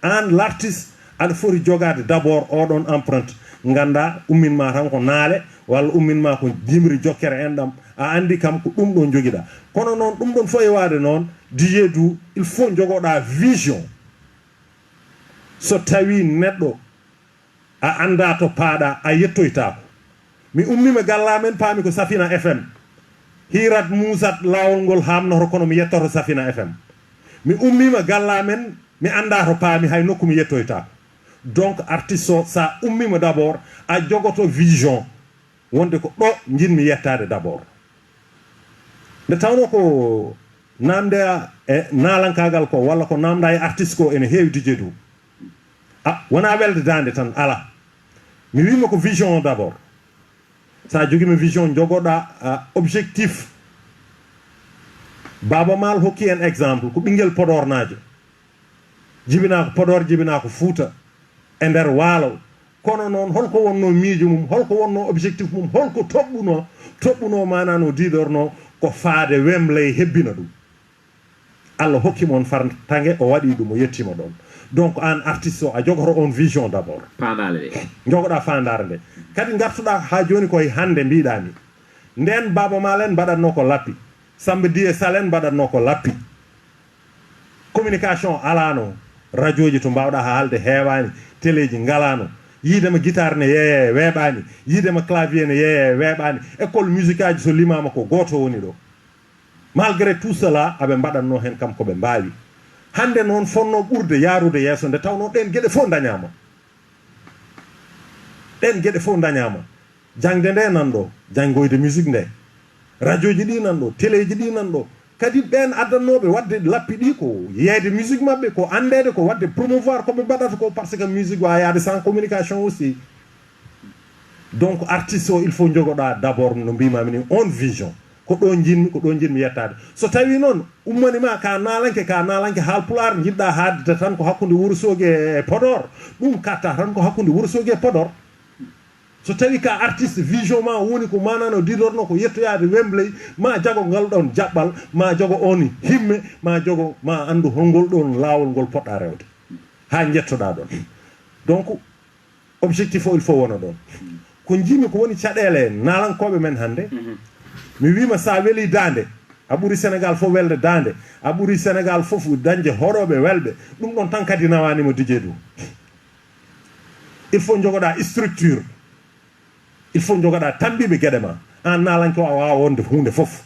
an l'artiste aɗa foti jogade d' abord oɗon empreinte ganda umminma tan ko naale walla umminma ko jimri jokkere en ɗam a andi kam ko ɗum ɗon joguiɗa kono noon ɗum ɗon foye wade noon Dj Dou il faut jogoɗa vision so tawi neɗɗo a anda to paaɗa a yettoytako mi ummima gallamen paami ko Safina FM hirat musat lawol ngol hamnoto kono mi yettoto Safina FM mi ummima gallamen mi anda to paami hay nokku mi yettoytako donc artiste o sa ummima d' abord a jogoto vision wonde ko ɗo jinmi yettade d' abord nde tawno ko namde e nalankagal ko walla ko namda e artiste ko ene heewi Dj Dou wona welde dande tan ala mi wima ko vision o d' abord sa joguima vision jogoɗa objectif Baba Maal hokki en exemple ko ɓinguel Podor najo jibina ko Podor jibina ko Fouta e nder waalo kono noon holko wonno miijo mum holko wonno objectif mum holko toɓɓuno manano didorno ko faade Wembley hebbina ɗum Allah hokki mon fartange o waɗi ɗum o yettima ɗon donc an artiste o a jogoto on vision d' abord fandare ɗe jogoɗa fandare nde kadi gartuɗa ha joni koye hande mbiɗami nden Baba Maal en mbaɗatno ko lappi Samba Dié Sall en mbaɗatno ko lappi communication alano radio ji to mbawɗa haalde heewani téléji ngalano yidema guitare ne yeeye weeɓani yidema clavier ne yeeye weeɓani école musique aji so limama ko goto woni ɗo malgré tout cela aɓe mbaɗatno hen kam koɓe mbawi hande noon fonno ɓurde yarude yesso nde tawno ɗen gueɗe fof dañama jangde nde nanɗo janggoyde musique nde radio ji ɗi nanɗo téléji ɗi nanɗo kadi ɓen addannoɓe wadde lappi ɗi ko yeede musique mabɓe ko andede ko wadde promouvoir koɓe mbaɗata ko par ce que musique wa yaade sans communication aussi donc artiste o il faut jogoɗa d' abord no mbimami ni on vision ko ɗo jinmi yettade so tawi noon ummanima ka nalanke haalpular jiɗɗa haadde tan ko hakkude Wourossogui e Podor ɗum katta tan ko hakkude Wourossogui e Podor so tawi ka artiste vision ma woni ko manano didorno ko yettoyade Wembley ma jago ngal ɗon jaɓɓal ma jogo on himme ma andu holngol ɗon lawol ngol poɗɗa rewde ha jettoɗa ɗon donc objectif o il faut wona ɗon ko jimi ko woni caɗele nalankoɓe men hande mi wima sa weeli dande a ɓuri sénégal fof welde dande a ɓuri sénégal fof dañde hoɗoɓe welɓe ɗum ɗon tan kadi nawanimo dije ɗum il faut jogoɗa structure il faut jogoɗa tambiɓe gueɗe ma an nalanke o a wawa wonde hunde fof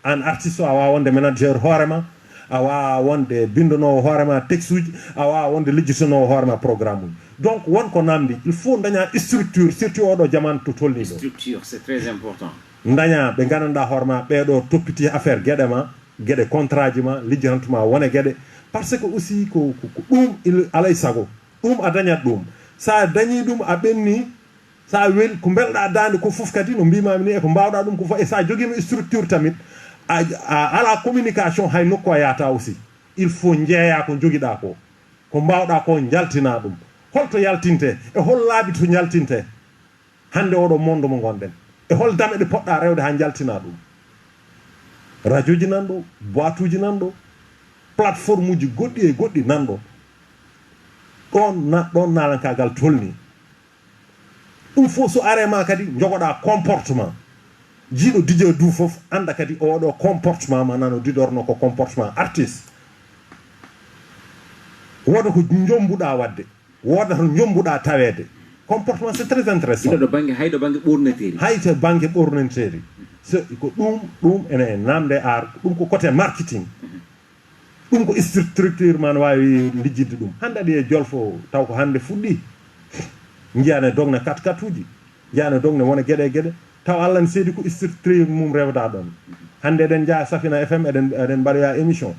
an artiste o a wawa wonde manager hoorema a wawa wonde bindonowo hoorema texte uji a wawa wonde lijjitonowo hoorema programme uji donc wonko namdi il faut daña structure surtout oɗo jamanu to tolni ɗo structure c'est très important daña ɓe gandanɗa hoorema ɓeɗo toppiti affaire gueɗe ma gueɗe contrat ji ma lijjanantuma wone gueɗe par ce que aussi ko ɗum alay sago ɗum a dañat ɗum sa dañi ɗum a ɓenni sa wel ko belɗa dande ko fof kadi no mbimami ni e ko mbawɗa ɗum ko fof e sa joguima structure tamit a ala communication hay nokku a yata aussi il faut jeeya ko joguiɗa ko mbawɗa ko jaltina ɗum holto yaltinte e hol laaɓi to jaltinte hande oɗo monde mo gonɗen e hol dame ɗe poɗɗa rewde ha jaltina ɗum radio ji nan ɗo boîte uji nan ɗo plateforme uji goɗɗi e goɗɗi nan ɗo ɗon nalankagal tolni ɗum fof so arema kadi jogoɗa comportement jiiɗo DJ du fof anda kadi oɗo comportement ma nano didorno ko comportement artiste woda ko jombuɗa wadde woda to jombuɗa tawede comportement c'est très intéressant ɗo banggue hayɗo banggue ɓorneteri hayto banggue ɓorneteri ko ɗum ene namde ar ɗum ko côté marketing ɗum ko structure man wawi lijjidde ɗum hande aɗi e jolfo taw ko hande fuɗɗi jiyane dogne 4x4 uji jiyane dogne wona gueɗe taw Allah ne seedi ko structure mum rewda ɗon hande eɗen jaa Safina FM eɗen mbaɗoya émission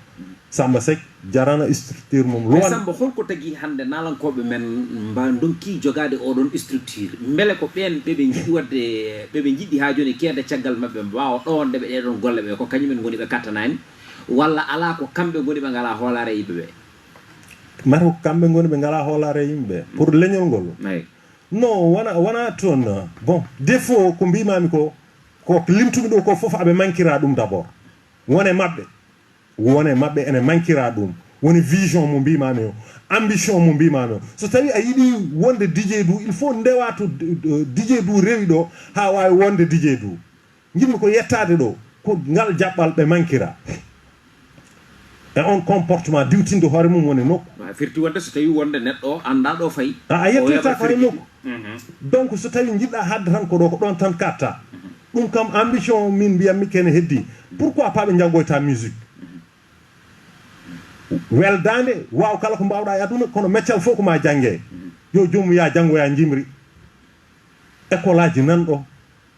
Samba Seck jarana structure mum Samba holko tagui hande nalankoɓe men mba donki jogade oɗon structure beele ko ɓen ɓeɓe jiiɗi wadde ɓeɓe jiɗɗi ha joni keede caggal mabɓe mbawa ɗonde ɓe ɗeɗon golle ɓe ko kañumen goni ɓe kattanani walla ala ko kamɓe goni ɓe ngala hoolare yimɓeɓe mata ko kamɓe goni ɓe ngala hoolare yimɓeɓe pour leñol ngol non wona toon bon défaut ko mbimami ko limtumi ɗo ko foof aɓe manquira ɗum d' abord wone mabɓe ene manquira ɗum woni vision mo mbimami o ambition mo mbimami o so tawi a yiiɗi wonde DJ du il faut ndewa to DJ du rewi ɗo ha wawi wonde DJ du jinmi ko yettade ɗo ko ngal jaɓɓal ɓe manquira e on comportement diwtinde hoore mum woni nokku firti wonde so tawi wonde neɗɗo anda ɗo fayi a yettata ko hay nokku donc so tawi jiɗɗa hadde tan ko ɗo ko ɗon tan katta ɗum kam ambition min mbiyammi kene heddi pourquoi pas ɓe janggoyta musique weldande waw kala ko mbawɗa e aduna kono meccal fof ko ma jangge yo jomum ya janggoya jimri école aji nan ɗo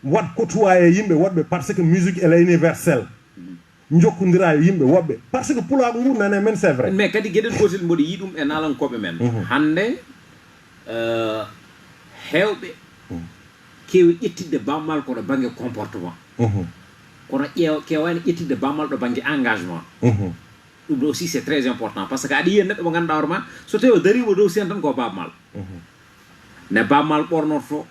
wat kotuwa e yimɓe woɗɓe par ce que musique elle est universelle jokkodira e yimɓe woɓɓe par ce que pulago ngu nane men c'est vrai mais kadi gueɗel gotel mboɗo yi ɗum e nalankoɓe men hande hewɓe kewi ƴettidde bammal koɗo banggue comportement kono kewani ƴettidde bammal ɗo banggue engagement ɗum ɗo aussi c'est très important par ce que aɗa yiya neɗɗo mo ganduɗa hoore ma so tawi o darima dow sen tan ko bammal ne bammal ɓornoto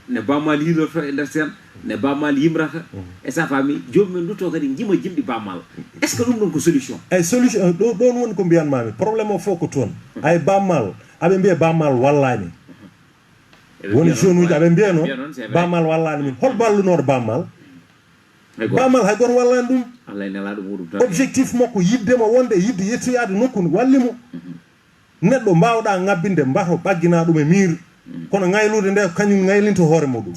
ne bammal yiiloto e nder sen ne bammal yimrata e sa faami jomumen dutto kadi jima jimɗi bammal est ce que ɗum ɗon ko solution eyyi solution ɗon woni ko mbiyanmami probléme o fof ko toon ay bammal aɓe mbiya bammal wallani woni jeune uji aɓe mbiya noon bammal wallani min hol ballunoɗo bammal bammal hay goto wallani ɗum allah e nelaɗo muɗum objectif makko yiddemo wonde yidde yettoyade nokku wallimo neɗɗo mbawɗa ngabbinde mbato ɓaggina ɗum e miir kono ngaylude nde kañum ngaylinto hoore muɗum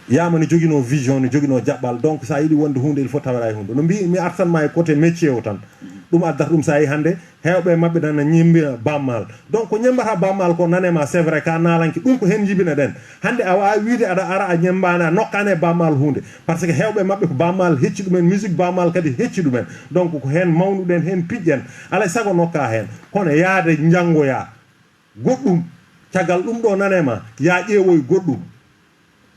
yama ne joguino vision ne joguino jaɓɓal donc sa yiiɗi wonde hunde il faut tawara e hunde no mbi mi artanma e côté métier o tan ɗum addata ɗum sa yi hande hewɓe mabɓe nana ñimbina bammal donc ko ñembata bammal ko nanema c'est vrai ka nalanki ɗum ko hen jibina ɗen hande a wawi wiide aɗa ara a ñembani a nokkani e bammal hunde par ce que hewɓe mabɓe ko bammal hecci ɗumen musique bammal kadi hecci ɗumen donc ko hen mawnuɗen hen piƴƴen alay saago nokka hen kono yaade janggoya goɗɗum caggal ɗum ɗo nanema ya ƴeewoy goɗɗum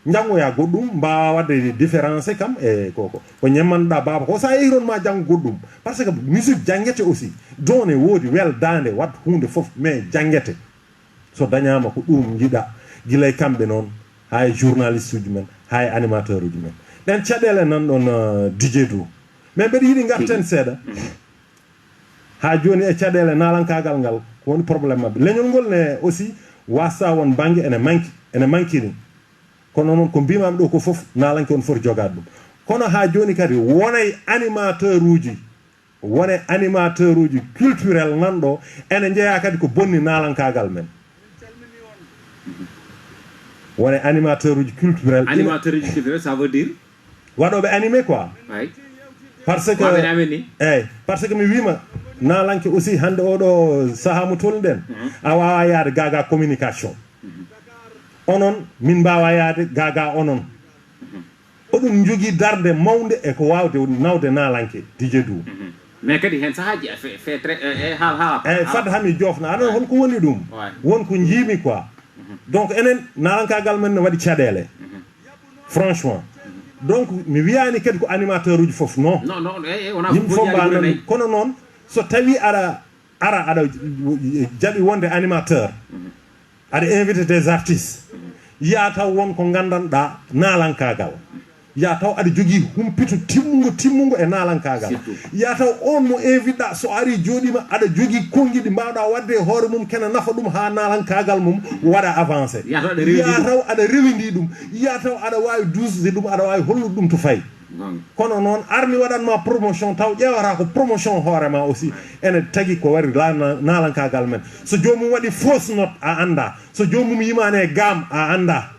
janggoya goɗɗum mbawa wadde différencé kam e ko ñemmanɗa baba ko sa yehi toon ma janggo goɗɗum par ce que musique jangguete aussi done woodi weldande wadde hunde foof mais jangguete so dañama ko ɗum jiiɗa guilay kamɓe noon hay journaliste uji men hay animateur uji men ɗen caɗele nan ɗon DJ du mais mbeɗa yiiɗi garten seeɗa ha joni e caɗele nalankagal ngal ko woni probléme mabɓe leñol ngol ne aussi wasa won banggue ene manquini kono noon ko mbimami ɗo ko foof nalanke on foti jogade ɗum kono ha joni kadi wonay animateur uji culturel nanɗo ene jeeya kadi ko bonni nalankagal men wonay animateur uji culturel ça veut dire waɗoɓe animé quoi parce que mi wima nalanke aussi hande oɗo saaha mo tolɗen a wawa yaade gaga communication onon min mbawa yaade gaga onon oɗum jogui darde mawde e ko wawde nawde nalanke dj dou mais kadi hen sahaji fait très fat hami jofna aɗon holko woni ɗum wonko jiimi quoi donc enen nalankagal men ne waɗi caɗele franchement donc mi wiyani kadi ko animateur uji foof non yimɓe fof mbanan kono noon so tawi aɗa jaɓi wonde animateur aɗa invité des artistes yiya taw wonko gandanɗa nalankagal ya taw aɗa jogui humpitu timmugo e nalankagal ya taw on mo invite so ari joɗima aɗa jogui konguiɗi mbawɗa wadde e hoore mum kene nafa ɗum ha nalankagal mum waɗa avancé ya taw aɗa rewindi ɗum ya taw aɗa wawi dusde ɗum aɗa wawi hollude ɗum to fayi kono noon armi waɗanma promotion taw ƴewata ko promotion hoorema aussi ene tagui ko wari nalankagal men so jomum waɗi fausse note a anda so jomum yimane gam a anda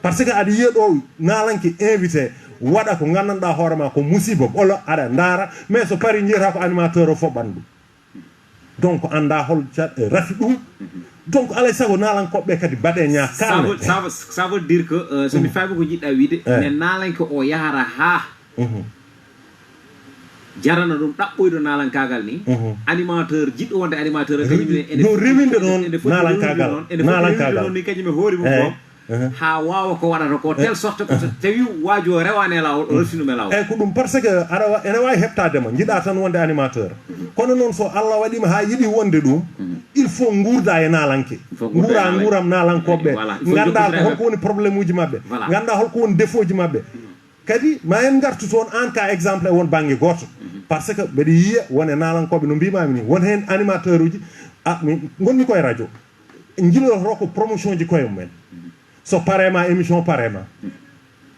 parce que aɗa yiya ɗo nalanke invité waɗa ko gandanɗa hoorema ko musiba ɓolo aɗa daara mais so pari jiyata ko animateur o foɓɓan ɗum donc anda hol rafi ɗum donc alay saago nalankoɓe kadi baɗe ña kalne ça veut dire que somi faami ko jiɗɗa wiide ne nalanke o yahara ha jarana ɗum ɗaɓɓoyɗo nalankagal ni animateur jiɗɗo wonde animateur no rewinde noon nalankagal ni kañum e hoori mum ko ha wawa ko waɗata ko tel sorte ko tawi waji o rewane lawol o resinume lawol eyyi ko ɗum par ce que aɗa ene wawi heɓtadema jiiɗa tan wonde animateur kono noon so Allah waɗima ha yiiɗi wonde ɗum il faut gurda e nalanke guuram nalankoɓeɓe ganda ko holko woni probléme uji mabɓe ganda holko woni défaut ji mabɓe kadi ma en gartu toon an ka exemple e won banggue goto par ce que mbeɗa yiiya wone nalankoɓe no mbimami ni won hen animateur uji gonmi koye radio jiiloto ko promotion ji koye mumen so parema émission parema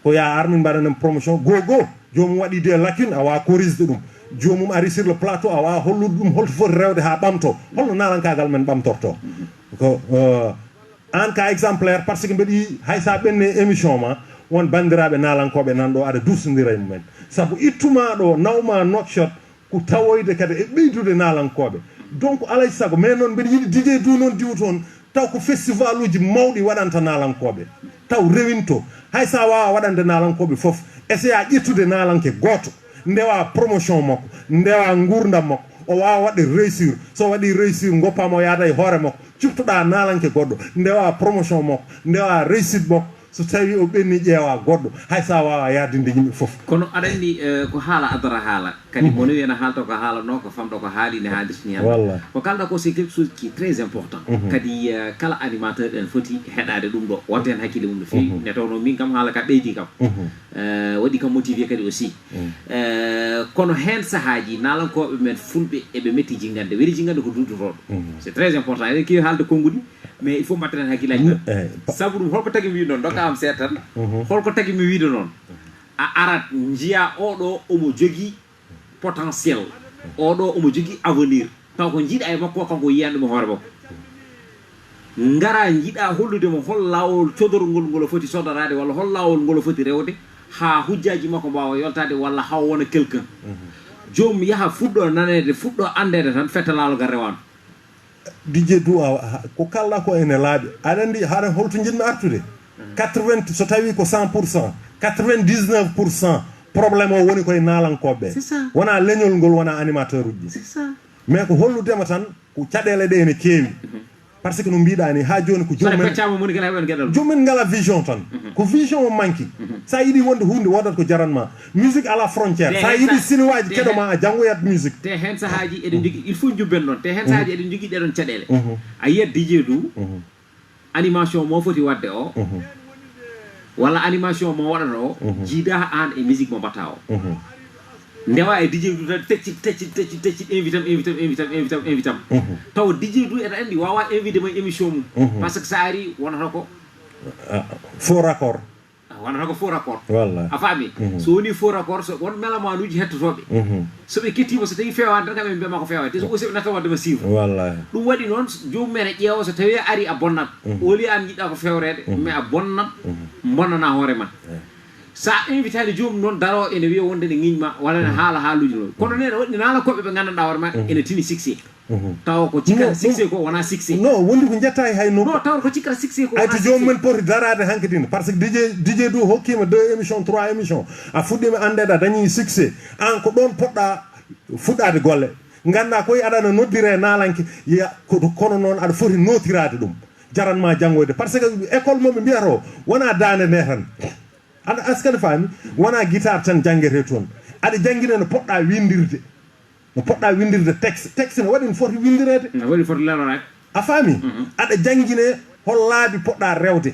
ko ya armin mbaɗanen promotion gogo jomum waɗi des lacunes a wawa corrigde ɗum jomum ari sur le plateau a wawa hollude ɗum holto foti rewde ha ɓamto holno nalankagal men ɓamtorto ko an ka exemplaire par ce que mbeɗa yi hay sa ɓenne émission ma won bandiraɓe nalankoɓe nanɗo aɗa dusodira e mumen saabu ittuma ɗo nawma nokshot ko tawoyde kadi e ɓeydude nalankoɓe donc alay saago mais noon mbeɗa yiiɗi dj du noon diw toon taw ko festival uji mawɗi waɗanta nalankoɓe taw rewinto hay sa wawa waɗande nalankoɓe foof essaye ƴettude nalanke goto ndewa promotion makko ndewa gurdam makko o wawa waɗde réussir so waɗi réussir goppamo yaada e hoore makko ciftoɗa nalanke goɗɗo ndewa promotion makko ndewa réussite makko so tawi o ɓenni ƴeewa goɗɗo hay sa wawa yardinde yimɓe foof kono aɗa andi ko haala adora haala kadi mono wiyana haalta ko haalano ko famɗo ko haaline haaldirtini walla ko kalɗa ko c'est quelque chose qui est très important kadi kala animateur en foti heɗade ɗum ɗo wonta hen hakkille mum no fewi nde tawno min kam haala ka ɓeydi kam waɗi kam motivé kadi aussi kono hen sahaji nalankoɓe men fulɓe eɓe metti jingande weɗi jingande ko dudutoɗo c'est très important eɗen kewi haalde konngudi mais il faut mbatten hen hakkillaji ɗon saabu ɗum holko tagui mi wi noon dokka am seeɗa tan holko tagui mi wiide noon a arat jiiya oɗo omo jogui potentiel oɗo omo jogui avenir taw ko jiiɗa e makko kanko yiyan ɗum hoore makko ngara jiiɗa holludemo hol lawol codorgol ngol foti sodorade walla hol lawol ngol foti rewde ha hujjaji makko mbawa yoltade walla haw wona quelqu'un jomum yaaha fuɗɗo nanede fuɗɗo andede tan fetta lawol gal rewano dj du ko kalɗa ko ene laaɓi aɗa andi haɗa holto jiɗmi artude 80 so tawi ko 100% 99% probléme o woni koye nalankoɓe wona leñol ngol wona animateur uji mais ko holludema tan ko caɗele ɗe ene keewi par ce que no mbiɗa ni ha joni ko jomumen ngala vision tan ko vision o manqui sa yiiɗi wonde hunde wodat ko jaranma musique à la frontière sa yiiɗi siniwaji keɗoma a janggoyat musique te hen sahaji eɗen jogui il faut jubben ɗon te hen sahaji eɗen jogui ɗeɗon caɗele a yiyat dj du animation mo foti wadde o walla animation mo waɗata o jiida an e musique mo mbatta o ndewa e dj du tan tecci invitam taw dj du eɗa andi wawa invité mo émission mum par ce que sa ari wonata ko faux raccord wonata ko faux raccord wallahi a faami so woni faux raccord so won melamanuji hettotoɓe so ɓe kettima so tawi fewani tan kamɓe mbiyama ko fewani te so aussi ɓe nata waddema suivre wallahi ɗum waɗi noon jomum men e ƴeewa so tawi ari a bonnat oli an jiɗɗa ko fewrede mais a bonnat bonnana hoore ma sa invitani jomum noon daro ene wiya wonde ne ŋiñma walla ne haala haaluji noon kono nene waɗi naala koɓe ɓe gandanɗa hoore ma ene tini succès taw ko cikkata succès ko wona succès non wondi ko jetta e hayno non taw ko cikkata succès ko ay to jomum men poti darade hankkadine par ce que DJ du hokkima 2 émission 3 émission a fuɗɗima andede a dañi succès an ko ɗon poɗɗa fuɗɗade golle ganda koye aɗana noddire naalanke kono noon aɗa foti notirade ɗum jaranma janggoyde par ce que école moɓe mbiyata o wona dande nde tan aɗa askane faami wona guitare tan janguete toon aɗa jangguine no poɗɗa windirde no poɗɗa windirde texte ne waɗi no foti windirede no waɗi foti lelorade a faami aɗa jangguine hol laabi poɗɗa rewde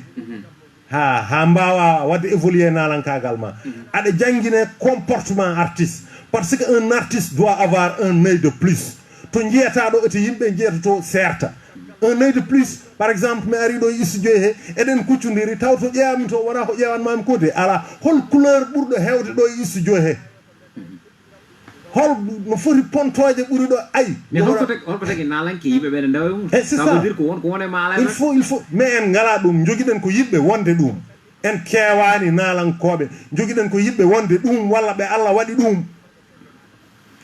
ha mbawa wadde évoluer nalankagal ma aɗa jangguine comportement artiste par ce que un artiste doit avoir un œil de plus to jiyataɗo ete yimɓe jiyata to serta un œil de plus par exemple mi ari ɗo studio he eɗen kuccodiri taw to ƴeewami to wona ko ƴeewanmami ko de ala hol couleur ɓurɗo hewde ɗo e studio he hol no foti pontoje ɓuri ɗo ayi mais holko tagi nalanke yimɓe ɓeɗe ndewa mum c'est ça veut dire ko wonko wone ma ala il faut mais en ngala ɗum joguiɗen ko yiɗɓe wonde ɗum en kewani nalankoɓe joguiɗen ko yiɗɓe wonde ɗum walla ɓe Allah waɗi ɗum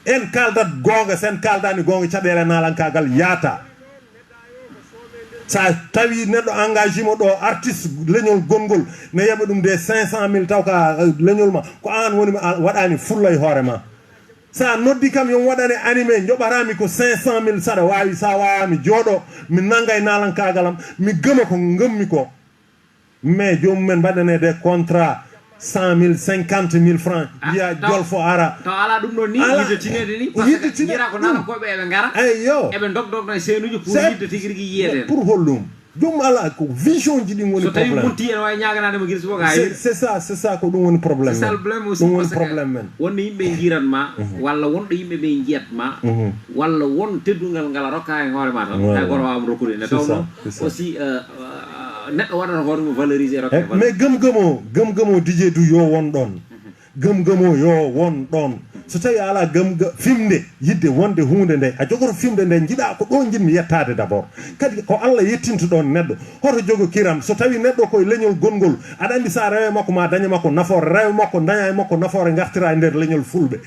en kaldat gonga sen kaldani gonga caɗele nalankagal yaata sa tawi neɗɗo engagement ɗo artiste leñol gongol ne yaɓa ɗum de 500 000 taw ka leñol ma ko an woni waɗani fulla e hoore ma sa noddi kam yon waɗane animé joɓatami ko 500 000 saɗa wawi sa wawami jooɗo mi nangga e nalankagalam mi gëma ko gëmmi ko mais jomum men mbaɗane des contrat 100 000 50 000 francs wiya jolfo ara taw ala ɗum ɗon ni yidde tinede ni par ce que jira ko nalankoɓe eɓe gara eyyo eɓe dogdogno e seenuji pour yidde tigui rigui yiyeden pour hollum jom ala ko vision ji ɗin woni so tawi monti en wawi ñaganadema guirsi fof ka c'est ça ko ɗum woni probléme c'est ça le problème aussi ɗum woni probléme men wonno yimɓe jiiranma walla wonɗo yimɓe ɓe jiyatma walla won teddugal ngal rokka e hoore ma tan hay goto wawama rokkude ne tawno aussi neɗɗo waɗata hoore mum valoriser rokke mais gëm-gëmo DJ du yo won ɗon gëm-gëmo yo won ɗon so tawi ala fimde yidde wonde hunde nde a jogoto fimde nde jiiɗa ko ɗo jinmi yettade d' abord kadi ko Allah yettinta ɗon neɗɗo hoto jogo kiram so tawi neɗɗo koye leñol gongol aɗa andi sa rewe makko ma daña makko nafoore rewe makko daña e makko nafoore gartira e nder leñol fulɓe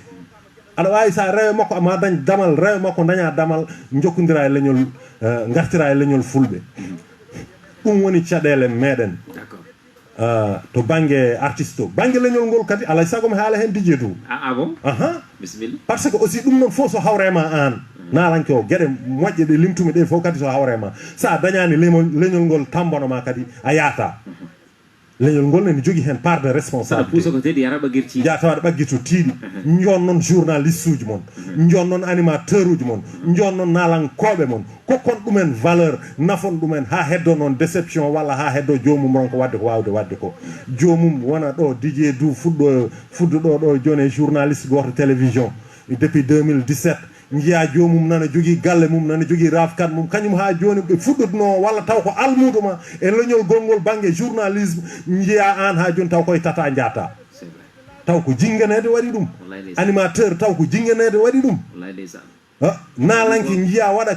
aɗa wawi sa rewe makko ma dañ damal rewe makko daña damal jokkodira e leñol gartira e leñol fulɓe ɗum woni caɗele meɗen to banggue artiste to banggue leñol ngol kadi alay saago mi haala hen DJ du bon aha bisimilla par ce que aussi ɗum noon fof so hawrema an nalanke o gueɗe moƴƴe ɗe limtumi ɗe fof kadi so hawrema sa dañani leñol ngol tambonoma kadi a yaata leñol ngol nene jogui hen part de responsabilité puusa ko teeɗi yara ɓaguir tiiɗi jatawaɗa ɓaggi to tiiɗi jon noon journaliste uji mon jon noon animateur uji mon jon noon nalankoɓe mon kokkon ɗumen valeur nafon ɗumen ha heddo noon déception walla ha heddo jomum ronko wadde ko wawde wadde ko jomum wona ɗo DJ du fuddo ɗo joni e journaliste goto télévision depuis 2017 jiya jomum nana jogui galle mum nana jogui rafkat mum kañum ha joni ɓe fuɗɗotuno walla taw ko almuduma e leñol gongol banggue journalisme jiya an ha joni taw koye tata jata taw ko jinganede waɗi ɗum animateur taw ko jinganede waɗi ɗum nalanke jiya waɗa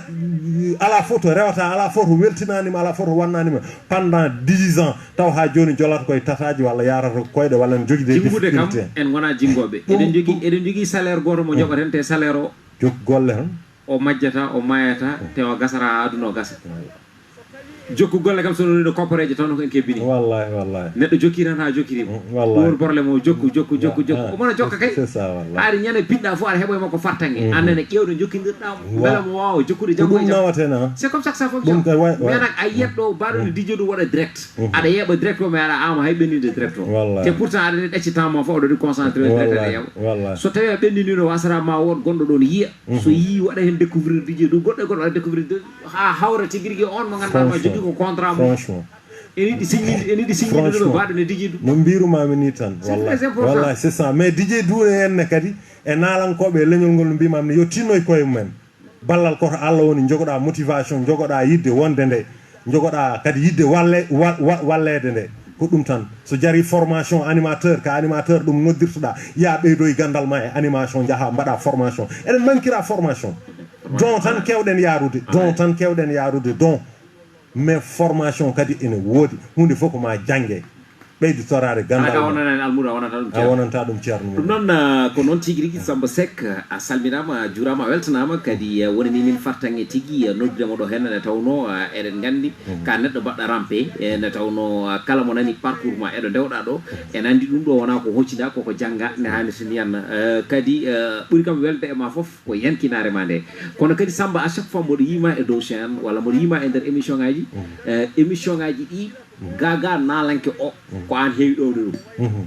ala fof to rewata ala fof to weltinanima ala fof to wannanima pendant 10 ans taw ha joni jolata koye tataji walla yarata koyɗe walla ne jogui des difficulté kam en gona jingoɓe eɗen jogui salaire goto mo joɓaten te salaire o jog golle tan o majjata o mayata te o gasata aduna o gasa jokku golle kam sono ɗo koppareje tan ko en kebbini wallahi neɗɗo jokki tan ha jokkirima ɗum probléme o jokku omona jokka kay haari ñande piɗɗa fof aɗa heɓoye makko fartange annene ƴewɗo jokkidirɗamo beele mo wawa jokkude janggo nawatena c'est comme ça que ça fonctionne mais nak a yiyat ɗo mbaɗone DJ du waɗa direct aɗa yeeɓa direct o mais aɗa ama hay ɓennide direct o te pourtant aɗa ne ɗacci temps ma fof oɗo ɗi concentré direct aɗa yeeɓa so tawi a ɓenndinino wasata ma won gonɗo ɗon yiya so yii waɗa hen découvrir DJ du goɗɗo e goɗɗo waɗa découvrir ha hawra tigui rigui on mo ganduɗa ma jogui ko contrat mo eniɗi signide ɗo mbaɗone DJ du no mbirumami ni tan wallahi c'est ça mais DJ du henne kadi e nalankoɓe leñol ngol no mbimami yo tinnoye koye mumen ballal koto Allah woni jogoɗa motivation jogoɗa yidde wonde nde jogoɗa kadi yidde wallede nde ko ɗum tan so jari formation animateur ka animateur ɗum noddirtoɗa ya ɓeydo e gandal ma e animation jaaha mbaɗa formation eɗen manquira formation don tan kewɗen yarude don tan kewɗen yarude don mais formation kadi ene woodi hunde fof ko ma jangge ɓeydi torade gandal a wonana almuda a wonanta ɗum ceerno ɗum noon ko noon tigui rigui Samba Seck a salminama a juurama a weltanama kadi wonani min fartange tigui noddudemo ɗo hen nde tawno eɗen gandi ka neɗɗo baɗɗo rampe nde tawno kala mo nani parcours ma eɗo dewɗa ɗo en andi ɗum ɗo wona ko hoccida koko jangga ne hannirta niyanna kadi ɓuuri kam welde e ma foof ko yankinare ma nde kono kadi Samba à chaque fois mboɗo yima e dow chaine walla mboɗo yima e nder émission ngaji émission ngaji ɗi gaga nalanke o ko an heewi ɗowde ɗum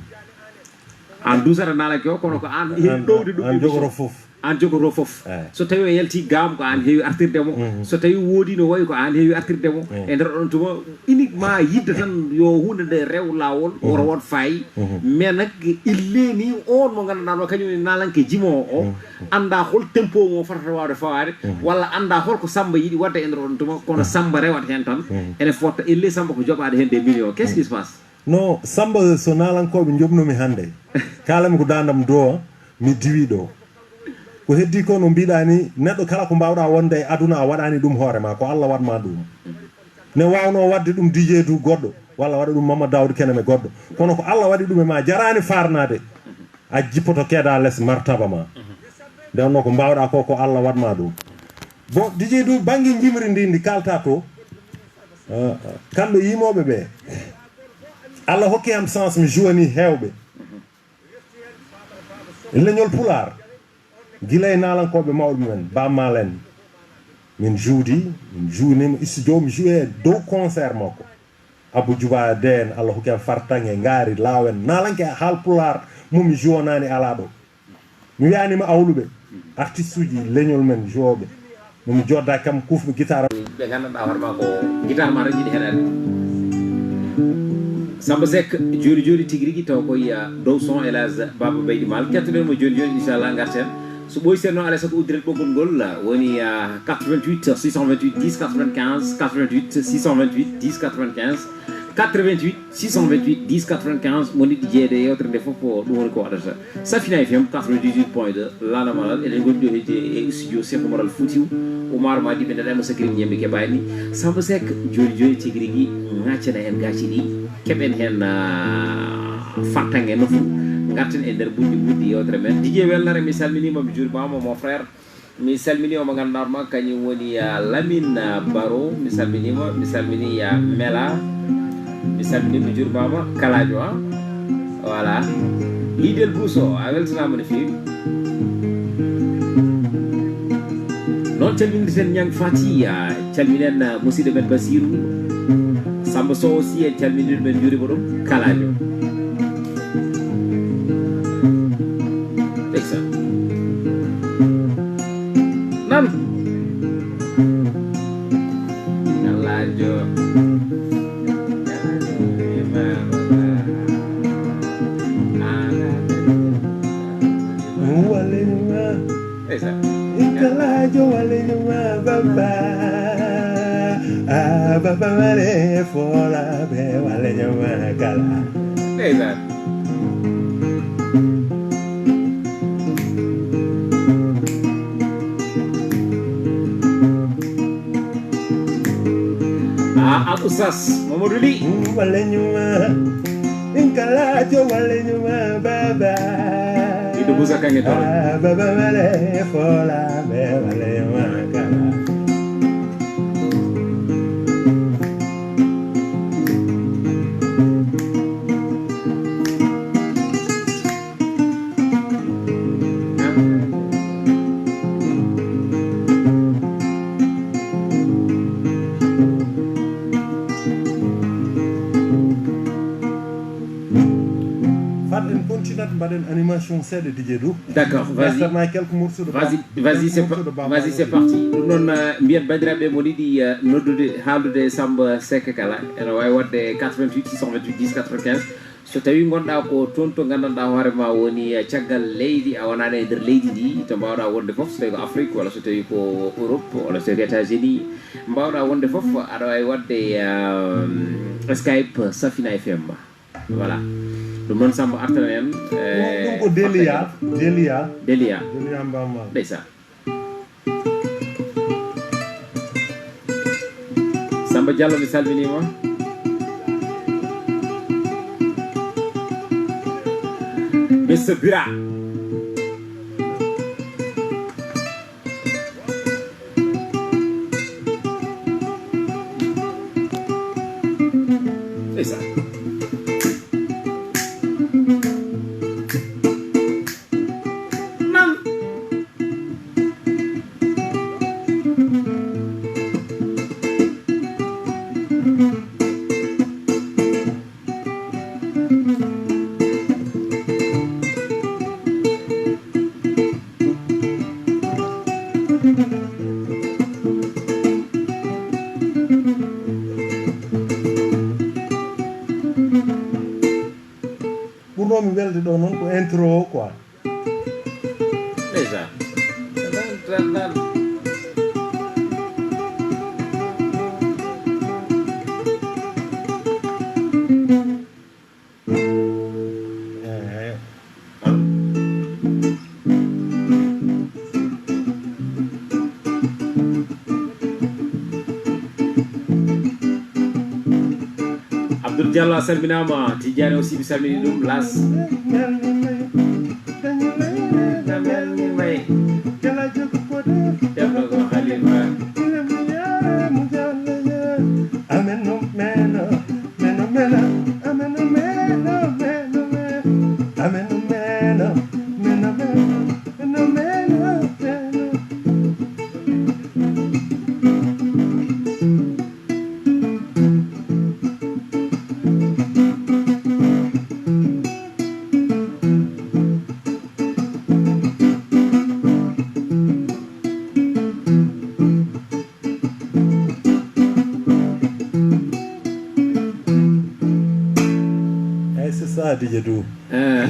an dusata nalanke o kono ko an heewi ɗowde ɗum an jogoro foof an jogoro foof so tawi o yalti gam ko an heewi artirdemo so tawi woodi no wayi ko an heewi artirdemo e nder ɗon tuma uniquement yidde tan yo hunde nde rew lawol woro won fayi mais nak illeni on mo ganduɗa ɗo kañum nalanke jimo o anda hol tempo mo fotata wawde fawade walla anda holko Samba yiiɗi wadde e nder ɗon tuma kono Samba rewat hen tan ene forta ille Samba ko joɓade hen des millions qu'est ce qui se passe non Samba so nalankoɓe jobnumi hande kalami ko dandam do mi diwi ɗo ko heddi ko no mbiɗa ni neɗɗo kala ko mbawɗa wonde e aduna a waɗani ɗum hoorema ko Allah watma ɗum ne wawno wadde ɗum DJ du goɗɗo walla waɗa ɗum Mamadou Daoud Keneme goɗɗo kono ko Allah waɗi ɗum e ma jarani farnade a jippoto keeɗa less martaba ma nde wonno ko mbawɗa ko Allah watma ɗum bon DJ du banggue jimri ndi ndi kalta to kamɓe yimoɓe ɓe Allah hokki am sens mi jouani hewɓe leñol pular guilay nalankoɓe mawɓe men bammalen min juudi min juunima studio mi joué dow concert makko Abou Djouba den Allah hokki am fartange ngaari lawen nalanke haal pular momi jouanani ala ɗo mi wiyanima awluɓe artiste uji leñol men jouoɓe momi jodda kam kufmi guitare ɓe gandanɗa hoorema ko guitare ma tan jiiɗi heɗade Samba Seck joni joni tigui rigui taw koye dow son Elage Baba Beydi Mal kettoɗen mo joni joni inchallah garten so ɓoyi sen noon alay sago uddiret ɓoggol ngol woni 88 628 10 95 88 628 10 95 88 628 10 95 moniɗɗi jeeyede yewtere nde fof ko ɗum woni ko waɗata Safina FM 98.2 lanamalal eɗen gonɗi ɗo hedde e studio Cheikh Oumar Al Foutiou Oumar Madi ɓe ndeɗa mo sakiri ñembe keɓani Samba Seck joni joni tigui rigui gaccana en gaci ɗi keɓen hen fartange noffu garten e nder buddi yewtere men Didier Welnare mi salminima mi juurimama mon frère mi salminima mo ganduɗa ma kañum woni Lamine Baro mi salminima mi salmini Mela mi salminima mi juurimama Kaladio voilà Lidel Bousso a weltanama no fewi noon calminirten Niang Fati calminen musidɗo men Basirou Samba Sow aussi en calminir men juurima ɗum Kaladio nan Kaladio Kaladio waleñuma baba baba wale fola be waleñuma kala ndeysaan Oustaz Mamadou Ly waleñuma Kaladio waleñuma baba Ido Boussa Kange Toro baba wale fola be waleñuma kala mbaɗen animation seeɗa DJ Dou d'accord vas-y quelques morceaux de vas-y c'est parti ɗum noon mbiyen bandiraɓe mo ɗiɗi noddude haaldude Samba Seck kala ene wawi wadde 88 628 10 95 so tawi gonɗa ko toon to gandanɗa hoorema woni caggal leydi a wonani e nder leydi ndi to mbawɗa wonde foof so tawi ko Afrique walla so tawi ko Europe walla so tawi ko États-Unis mbawɗa wonde foof aɗa wawi wadde Skype Safina FM voilà ɗum noon Samba artana en ɗum ko Delia mbamma ndeysan Samba Diallo mi salminima Mr. Bira ndeysan ɓurnomi welde ɗo noon ko intro o quoi ndeysan Abdoul Diallo a salminama Tidiane aussi mi salmini ɗum las Ceerno ko Khalifa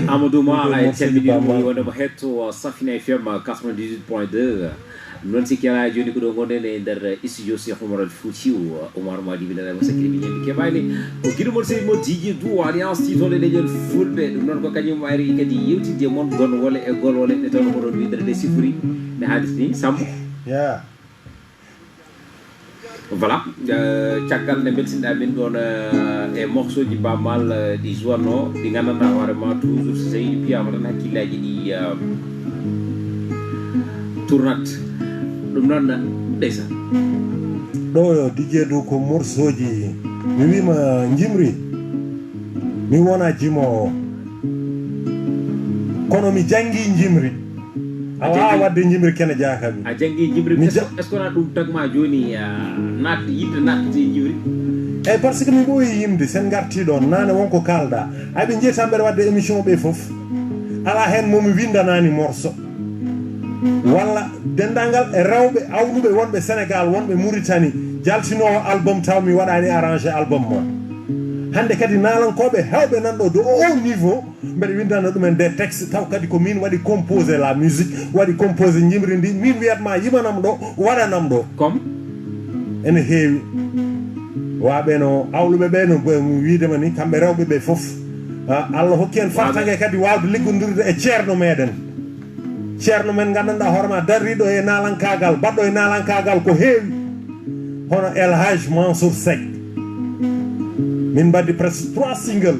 Amadou Ma ay calminimo wonde mo hetto Safina FM 98.2 non si chiama joni ko ɗo gonɗen e nder studio Cheikh Oumar Foutiyou Oumar Madi binanamo sakkiri mi ñambi keɓani ko guiɗo sey mo Dj Dou alliance titole leñol fulɓe ɗum noon ko kañum ari kadi yewtidde moon gon wole e gol wole ɗe tawno moɗon windere nde sifori ne haalis ni Sambo voilà caggal nde beltinɗa min ɗon e morceau ji bammal ɗi joinno ɗi gandanɗa hoorema toujours so tawi ɗi piyama tan hakkillaji ɗi tournat ɗum noon ndeysan ɗo yo Dj Dou ko morceau ji mi wima jimri mi wona jimowo kono mi janggi jimri a wawa wadde jimri kene jakami a janggi jimri est ce que wona ɗum tagma joni natde yidde natde jimri eyyi par ce que mi ɓooyi yimde sen garti ɗon nane wonko kalɗa aɓe jeetam mbeɗa wadde émission ɓe foof ala hen momi windanani morceau walla dendagal e rewɓe awɗuɓe wonɓe Sénégal wonɓe Mauritanie jaltinowo album taw mi waɗani arrangé album ma hande kadi nalankoɓe hewɓe nanɗo de haut niveau mbeɗa windana ɗumen des textes taw kadi ko min waɗi composé la musique waɗi composé jimri ndi min wiyatma yimanam ɗo waɗanam ɗo comme ene heewi waɓeno awluɓe ɓe no widema ni kamɓe rewɓe ɓe foof Allah hokki en fartangue kadi wawde liggodirde e ceerno meɗen ceerno men gandanɗa hoorema darriɗo e nalankagal baɗɗo e nalankagal ko heewi hono El Hadj Mansour Seck min mbaddi presque 3 single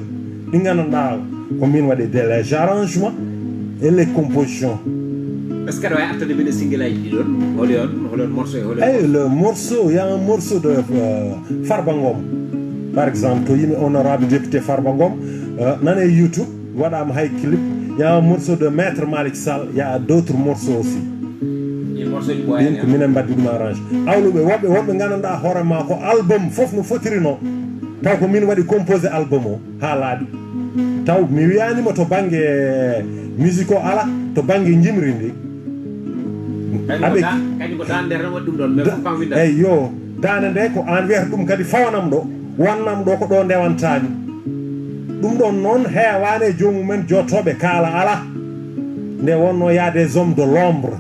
ɗi gandanɗa ko min waɗi les arrangements et les compositions est ce que aɗa wawi artade mine single aji ɗiɗon holi on morceau e holi le morceau il y a un morceau de Farba Ngom par exemple to yimɓe honorable député Farba Ngom nane YouTube waɗama hay clip il y a un morceau de Maître Malick Sall il y a d'autres morceaux aussi ɗin ko minen mbaddi ɗum arrange awluɓe wonɓe gandanɗa hoorema ko album foof no fotirino taw ko min waɗi composé album o ha laaɓi taw mi wiyanima to banggue musique o ala to banggue jimri ndi eyyi yo dande nde ko an wiyata ɗum kadi fawanam ɗo wonnam ɗo ko ɗo ndewantami ɗum ɗon noon heewaani e joomumen jottoɓe kaala ala nde wonno y a des hommes de l'ombre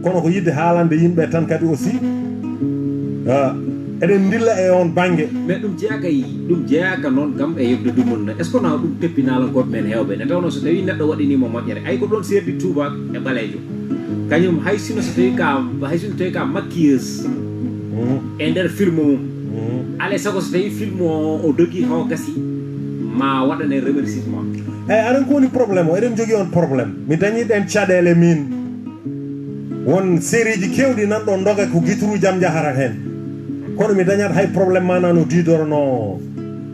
kono ko yidde haalande yimɓe tan kadi aussi eɗen dilla e on bange mais ɗum jeeyaka noon kam e yebde dumunna est ce que na ɗum teppinalankoɓe men heewɓe ne tawno so tawi neɗɗo waɗinimo moƴƴere ay ko ɗon serdi tubac e ɓaleejo kañum hay sino so tawi ka maquilleuse e nder film mum alay sago so tawi film o dogui haw gasi ma waɗane remerciement eyyi aɗen ko woni probléme o eɗen jogui on probléme mi dañiɗen caɗele min won série ji kewɗi nanɗon doga ko guitru jam jaharat hen kono mi dañat hay probléme mana no didorno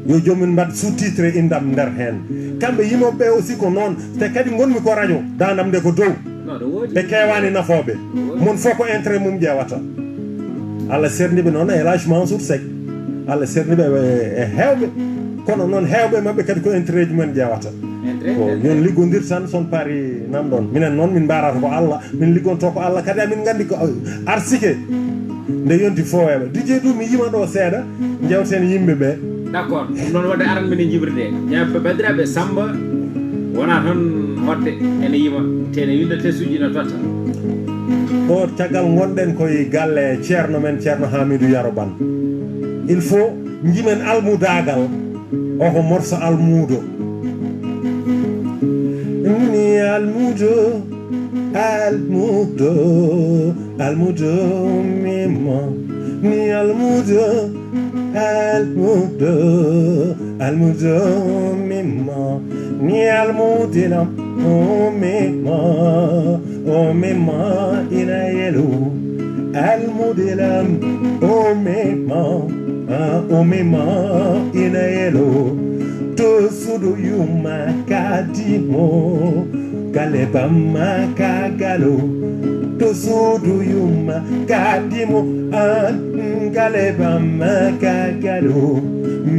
yo jomin mbad sous-titré indam nder hen kamɓe yimoɓeɓe aussi ko noon te kadi gonmi ko radio dandam nde ko dow ɓe kewani nafoɓe mon fof ko intérêt mum ƴewata Allah serniɓe noon e Elhadji Mansour Seck Allah serniɓe e hewɓe kono noon hewɓe mabɓe kadi ko intérêt ji mumen ƴewata ko yon liggodir tan son paari nan ɗon minen noon min mbarata ko Allah min liggonto ko Allah kadi amin gandi ko arsike nde yonti foweɓe dijje ɗum mi yima ɗo seeɗa jewten yimɓeɓe d' accord noon wadde aran minen jibride ñaɓe bandiraɓe Samba wona tan wadde ene yima tene winde tesuji no totta ɗo caggal gonɗen koye galle ceerno men ceerno Hamidou Yaro Bane il faut jimen almudagal oko morso almudo ni almudo mimo ni almudo mimo ni almudina mimo ina yelo almudilam mimo ina yelo to sudu yuma kadimo galeba makagalo to sudu yuma kadimo galeba makagalo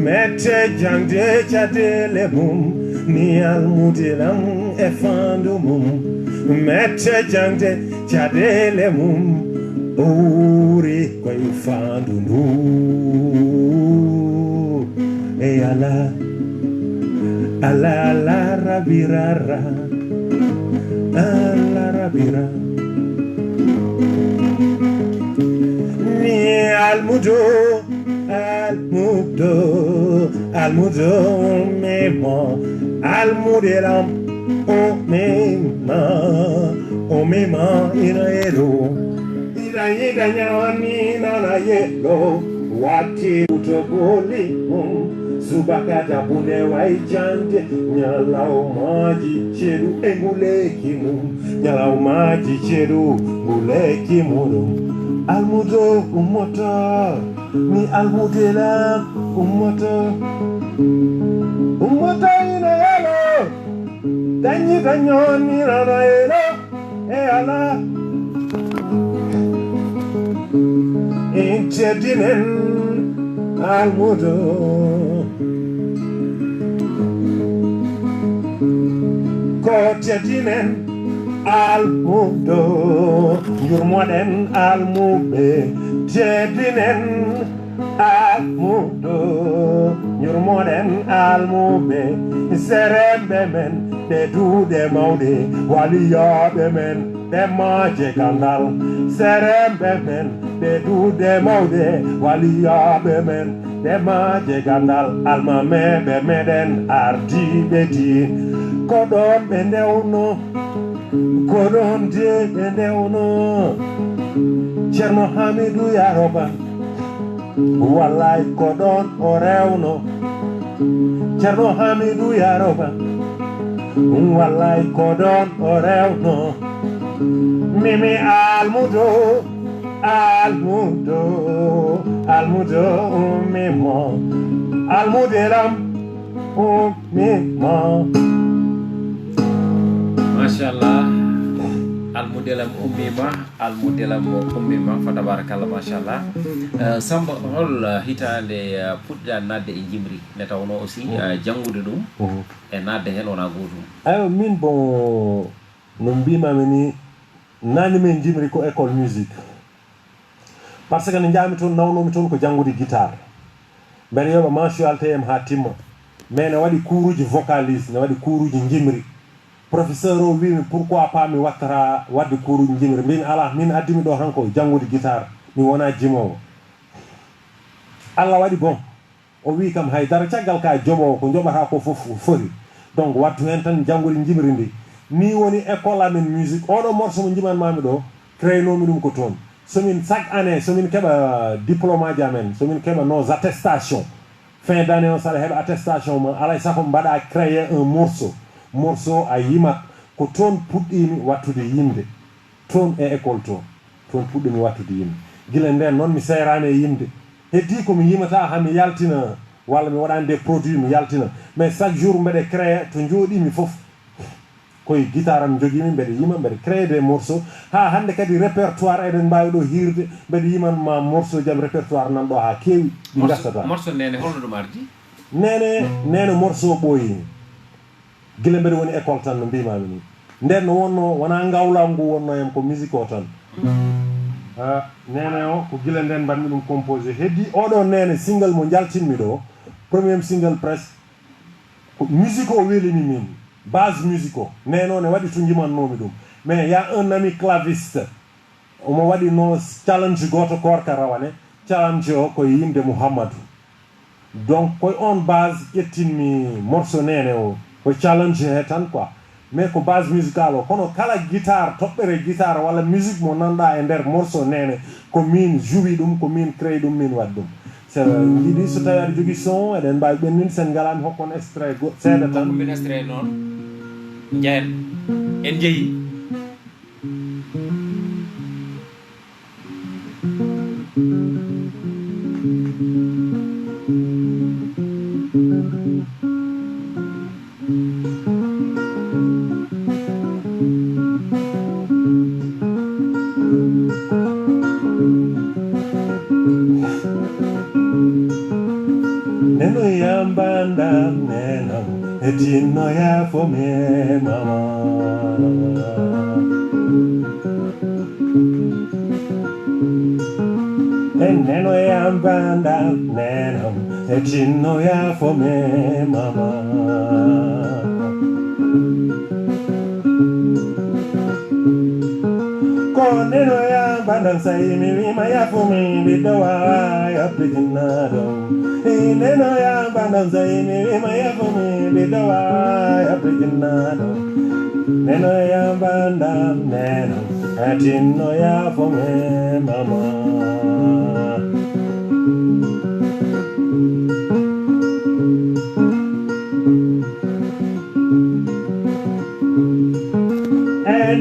mette jangde chadele mum ni almudilam e fandu mum mette jangde chadele mum uri koy fandu ndu e ala rabirara ala rabira ni almudo memo almuderam o mema ina ero ida nyani na yelo wati utogoli subakata bune waijande nyalau maji cheru enguleki mum nyalau maji cheru nguleki mum almudo umota ni almudela umota ina yelo danyoni na yelo e ala intedinen almudo kotedinen almudo yurmoden almube tedinen almudo yurmoden almube serembe men de dude mawde waliyaɓe men de maje gandal serembe men de dude mawde waliyaɓe men de maje gandal almameɓe meɗen ardiɓe din koɗon ɓe ndewno koɗon de ɓe ndewno ceerno Hamidou Yaro Bane wallay koɗon o rewno ceerno Hamidou Yaro Bane wallay koɗon o rewno mimi almudo mimo almuderam mimo machallah almudelam ummima fa tabarakallah machallah Samba hol hitande puɗɗiɗa nadde e jimri nde tawno aussi janngude ɗum e nadde hen wona gotum ayo min bon no mbimami ni nani min jimri ko école musique par ce que nde jami toon nawnomi toon ko janngude guitare mbeɗa yoɓa mensualité em ha timma mais ne waɗi couruji vocaliste ne waɗi couruji jimri professeur o wimi pourquoi pas mi wattata wadde couruji jimri mbimi ala min addimi ɗo tan ko janngude guitare mi wona jimowo Allah waɗi bon o wi kam haydara caggal ka joɓowo ko joɓata ko fof foti donc wattu hen tan janngude jimri ndi ni woni école amen musique oɗo morceau mo jimanmami ɗo créenomi ɗum ko toon somin chaque année somin keɓa diplôme aji amen somin keɓa nos attestation fin d' année o saɗa heɓa attestation ma alay sako mbaɗa créé un morceau a yimat ko toon puɗɗimi wattude yimde toon e école toon puɗɗimi wattude yimde guila nden noon mi seyrani e yimde heddi komi yimata hami yaltina walla mi waɗani des produits mi yaltina mais chaque jour mbeɗe créé to jooɗimi foof koye guitare am joguimi mbeɗe yima mbeɗe créé des morceaux ha hande kadi répertoire eɗen mbawi ɗo hirde mbeɗe yimanma morceau jaam répertoire nan ɗo ha kewi ɗi gastata morceau nene holno ɗum ardi nene morceau ɓooyi guila mbeɗe woni école tan no mbimami ni nden no wonno wona ngawlam ngu wonno hen ko musique o tan nene o ko guila nden mbanmi ɗum composé heddi oɗo nene single mo jaltinmi ɗo premier single presque ko musique o welini min base musique o neno ne waɗi to jimannomi ɗum mais y a un ami claviste omo waɗi no challenge goto korka rawane challenge o koye yimde Mouhammadou donc koye on base ƴettinmi morceau nene o ko challenge he tan quoi mais ko base musicale o kono kala guitare toɓɓere guitare walla musique mo nanɗa e nder morceau nene ko min jouwi ɗum ko min créé ɗum min waɗi ɗum jiiɗi so tawi aɗa jogui son eɗen mbawi ɓennin sen galami hokkon extrait seeɗa tan min extrait noon jeyen en jeeyi neno yambanda neno etino ya fome mama neno yambanda neno etino ya fome mama neno yambanda sai mima ya fome bidowa ya pejinado neno yambanda sai mima ya fome bidowa ya pejinado neno yambanda neno atino ya fome mama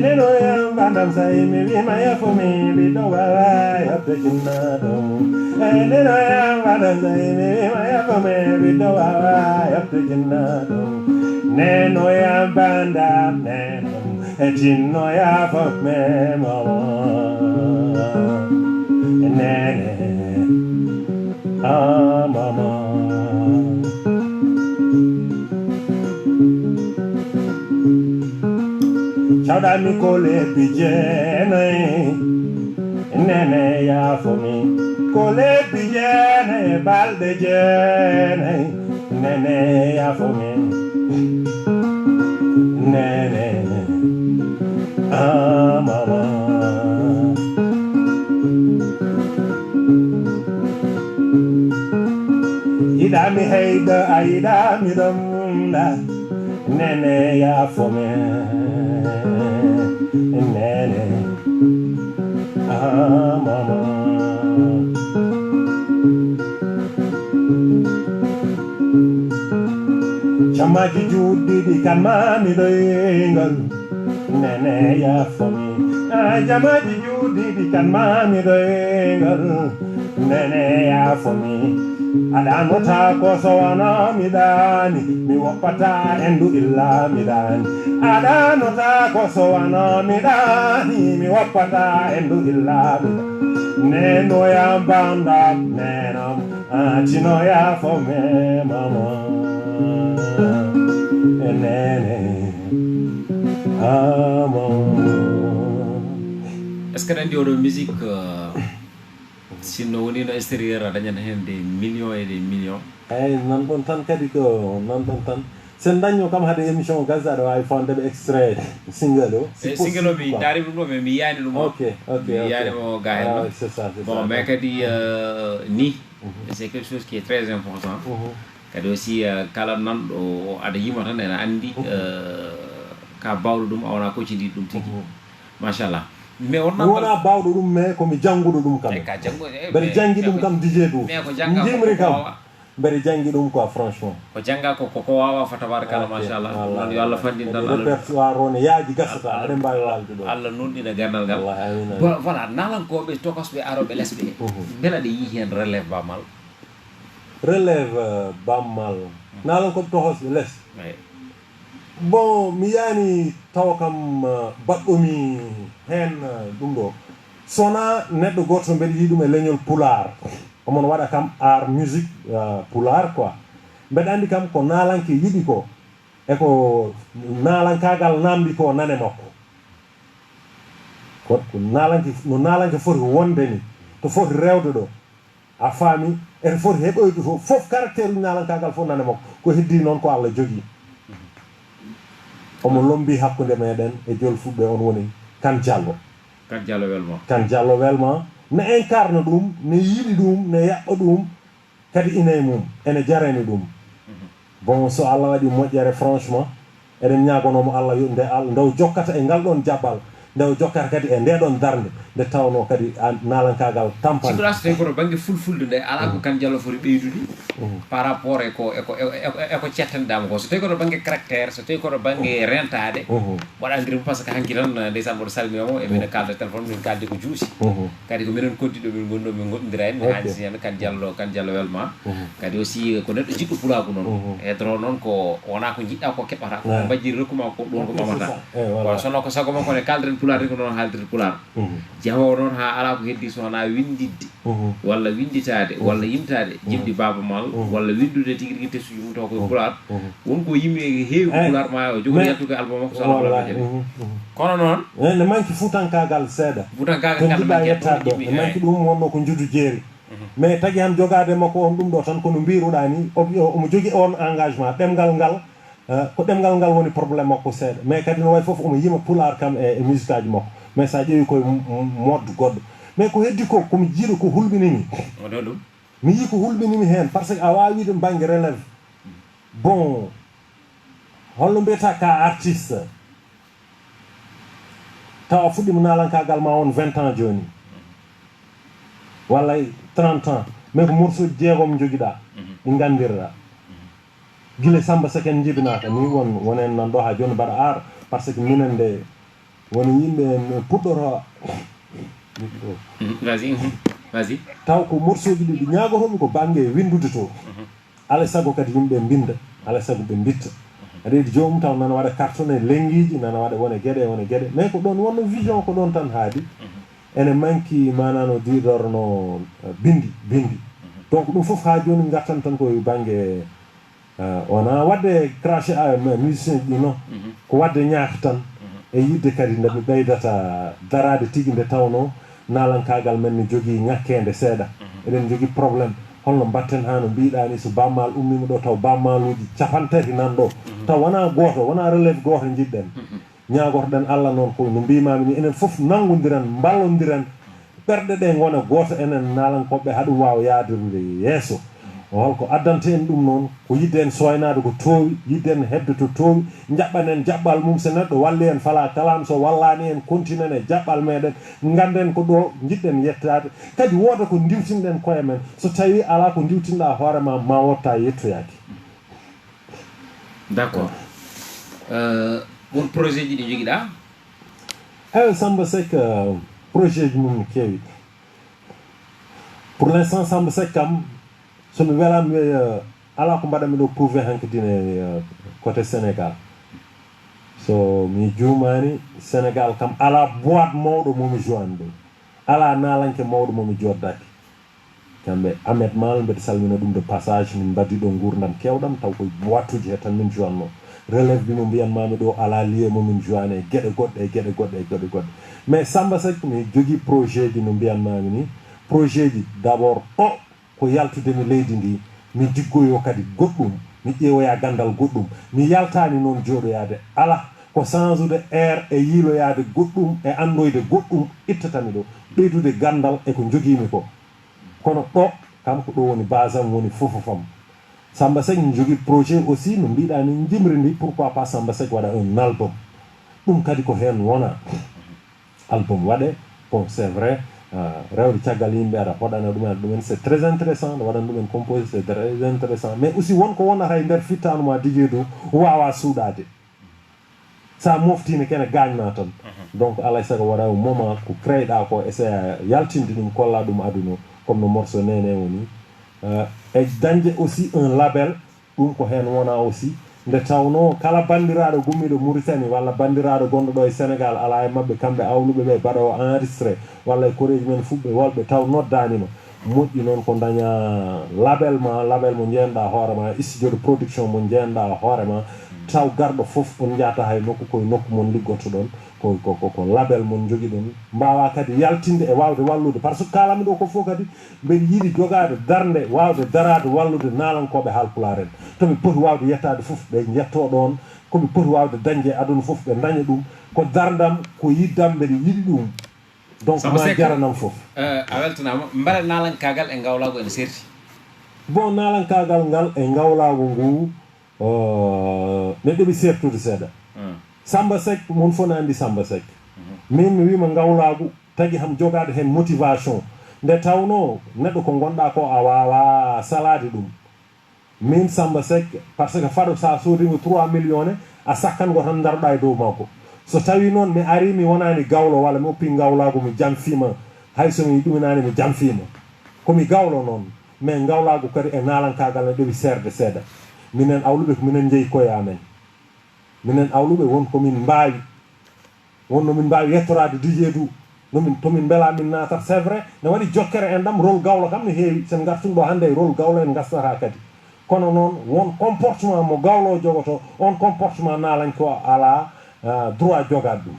neno yambanda sai mima ya fome bidowa ya pejinado neno yambanda sai mima ya fome bidowa ya pejinado neno yambanda neno etino ya fome mama nene mama Chawdami kole bijene nene ya fomi kole bijene balde jene nene ya fomi nene mama idami heida aidami damda nene ya fomi nene mama chamaji judi kan mami doingal nene ya fomi chamaji judi kan mami doingal nene ya fomi adanota ko sowana midani mi woppata endu illa midani adanota ko sowana midani mi woppata endu illa midani neno ya banda neno chino ya fome mama nene mama. Est-ce que dans la musique sinno woni no extérieur dañan hen des millions et des millions ay nan ɗon tan kadi ko nan ɗon tan sen dañño kam hade émission gaza ɗo wawi fondeɓe extrait single o single o mi daari ɗum ɗo mi yaani ɗum ok mi yaani mo ga hen c'est ça bon mais kadi ni c'est quelque chose qui est très important kadi aussi kala nanɗo aɗa yima tan ene andi ka bawɗo ɗum a wona koccidi ɗum tigi machallah mais wona bawɗo ɗum mais komi jannguɗo ɗum kam ka janngo mbeɗa janggi ɗum kam dj ɗum mais ko jangga jimri kam mbeɗa janggi ɗum quoi franchement ko jangga ko wawa fa tabarakalla machallah non yo Allah fandin tan répertoire o ne yaaji gasata aɗa mbawi walde ɗo Allah nunɗina gandal ngal voilà nalankoɓe tokosɓe aroɓe lesɓe beela ɗe yi hen relève bammal nalankoɓe tokosɓe les bon mi yaani taw kam baɗɗomi hen ɗum ɗo sona neɗɗo goto mbeɗa yi ɗum e leñol pular omon waɗa kam art musique pular quoi mbeɗa andi kam ko nalanke yiɗi ko eko nalankagal namdi ko nane makko ko nalanke no nalanke foti wonde ni to foti rewde ɗo a faami ene foti heɓoyde to fof caractére uji nalankagal fof nane makko ko heddi noon ko Allah jogui omo lombi hakkude meɗen e jolfuɓe on woni Kane Diallo welma ne incarne ɗum ne yiɗi ɗum ne yaɓɓa ɗum kadi ine mum ene jarani ɗum bon so Allah waɗi moƴƴere franchement eɗen ñagonomo Allah yo ndew jokkata e ngal ɗon jaɓɓal ndew jokkata kadi e ndeɗon darde nde tawno kadi nalankagal tampani sikora so tawi koto banggue fulfulde nde ala ko Kane Diallo foti ɓeydude par rapport eko cettanɗama ko so tawi koto banggue caractére so tawi koto banggue rentade waɗa andiri par ce que hanki tan ndeysan mboɗo salminamo e minen kalde téléphone min kalde ko juusi kadi ko minen koddiɗo min gonɗo min goɗɗodira hen mi haalisi hen Kane Diallo welma kadi aussi ko neɗɗo jiɗɗo pulaku noon hedoro noon ko wona ko jiɗɗa ko keɓata ko mbajjiri rekkuma ko ɗon ko ɓamata voilà sono ko sago makko ne kaldren pular ko noon haaldirde pular jahowo noon ha ala ko heddi so wona windidde walla winditade walla yimtade jimɗi baba mal walla windude tigui rigui tessuji mum taw koye pular wonko yimɓe heewi ko pular ma o jogori yettude ko album makko sohla kono noon ne manki futankagal seeɗa jiɗɗa yettade ɗo ne manki ɗum wonno ko juudu jeeri mais tagui han jogade makko on ɗum ɗo tan kono mbiruɗa ni omo jogui on engagement ɗemgal ngal ko ɗemgal ngal woni probléme makko seeɗa mais kadi no way foof omo yima pular kam e musique aji makko mais sa ƴeewi koye mode goɗɗo mais ko heddi ko komi jiiɗo ko hulɓinimi ɗum mi yii ko hulɓinimi hen par ce que a wawi wiide banggue relève bon holno mbiyata ka artiste tawa fuɗɗima nalankagal ma on 20 ans joni walla 30 ans mais ko morceau jeegom joguiɗa ɗi gandirɗa guila Samba Seck en jibinaka ni wonen nan ɗo ha joni mbaɗa ar par ce que minen nde woni yimɓe en puɗɗoro vas-y taw ko morceau ji ɗi ñagotoɓe ko banggue windude to alay saago kadi yimɓe binda alay saago ɓe bitta aɗa jomum taw nana waɗa cartonné lenguiji nana waɗa wone gueɗe mais ko ɗon wonno vision ko ɗon tan haadi ene manki manano diɗorno bindi donc ɗum foof ha joni gartan tan koye banggue wona wadde craché musicien ji ɗi non ko wadde ñaaka tan e yidde kadi nde ɓe ɓeydata darade tigui nde tawno nalankagal men ne jogui ŋakkede seeɗa eɗen jogui probléme holno mbatten ha no mbiɗa ni so bammal ummima ɗo taw bammaluji 50 nan ɗo taw wona goto wona relève goto jiɗɗen ñagotoɗen Allah noon ko no mbimami ni enen foof nanggodiren ballodiren ɓerɗe ɗe gona goto enen nalankoɓe haɗum wawa yadude yesso holko addante en ɗum noon ko yidde en soynade ko towi yidde en hebde to towi jaɓɓan en jaɓɓal mum so neɗɗo walli en fala kalam so wallani en continuen e jaɓɓal meɗen ganden ko ɗo jiɗɗen yettade kadi wooda ko diwtinɗen koye men so tawi ala ko diwtinɗa hoorema ma wotta yettoyaki d' accord won projet ji ɗi joguiɗa eyi Samba Seck projet ji mum kewi pour l' instant Samba Seck kam somi welami ala ko mbaɗami ɗo prouvé hankadine côté Sénégal so mi juumani Sénégal kam ala boîte mawɗo momi joani ɗum ala nalanke mawɗo momi joddaki kamɓe Ahmed Mal mbeɗa salmina ɗum de passage min mbaddi ɗo gurdam kewɗam taw koye boîte uji he tan min joanno relève bimo mbiyanmami ɗo ala lieu momin joani e gueɗe goɗɗe mais Samba Seck mi jogui projet ji no mbiyanmami ni projet ji d' abord ko yaltudemi leydi ndi mi jiggoyo kadi goɗɗum mi ƴeewoya gandal goɗɗum mi yaltani noon jooɗoyade ala ko change air e yiiloyade goɗɗum e andoyde goɗɗum ittatami ɗo ɓeydude gandal eko joguimi ko kono ɗo kam ko ɗo woni base am woni fofofam Samba Seck jogui projet aussi no mbiɗa ni jimri ndi pourquoi pas Samba Seck waɗa un album ɗum kadi ko hen wona album waɗe bon c'est vrai rewde caggal yimɓe aɗa hoɗana ɗumen c'est très intéressant ɗo waɗan ɗumen composé c'est très intéressant mais aussi wonko wonata e nder fittanuma DJ du wawa suuɗade sa moftini kene gañma tan donc alay sago waɗa moment ko créeɗa ko essaye yaltinde ɗum kolla ɗum aduna comme no morceau nene woni e dañde aussi un label ɗum ko hen wona aussi nde tawno kala bandiraɗo gummiɗo Mauritanie walla bandiraɗo gonɗo ɗo e Sénégal ala e mabɓe kamɓe awluɓe ɓe mbaɗo enregistré walla e koreji men fuɓɓe wolɓe taw noddanima moƴƴi noon ko daña label mo jeenɗa hoorema studio de production mo jeenɗa hoorema taw garɗo foof on jahata hay nokku koye nokku mon liggoto ɗon ko label mon jogui ɗon mbawa kadi yaltinde e wawde wallude par ce que kalami ɗo ko fof kadi mbeɗa yiiɗi jogade darde wawde darade wallude nalankoɓe haalpulaar en tomi poti wawde yettade foof ɓe jetto ɗon komi poti wawde dañde e aduna foof ɓe daña ɗum ko dardam ko yiddam mbeɗa yiɗi ɗum donc ma jaranam foof a weltanama mbaɗa nalankagal e gawlago ene serti bon nalankagal ngal e gawlago ngu neɗɗo ɓe sertude seeɗa Samba Seck mon fof ne andi Samba Seck min mi wima gawlagu tagui ham jogade hen motivation nde tawno neɗɗo ko gonɗa ko a wawa salade ɗum min Samba Seck par ce que faɗo sa sodimo 3 millions ne a sakkango tan daroɗa e dow makko so tawi noon mi ari mi wonani gawlo walla mi oppi gawlagu mi jamfima hay somi ɗuminani mi jamfima komi gawlo noon mais gawlagu kadi e nalankagal ne ɗoɓi serde seeɗa minen awluɓe ko minen jeeyi koye amen minen awluɓe won komin mbawi wonno min mbawi yettorade DJ du tomin beela min natat c'est vrai ne waɗi jokkere en ɗam rôle gawlo kam ne heewi sen gartum ɗo hannde e rôle gawlo en gasnata kadi kono noon won comportement mo gawlo jogoto on comportement nalanko ala droit jogade ɗum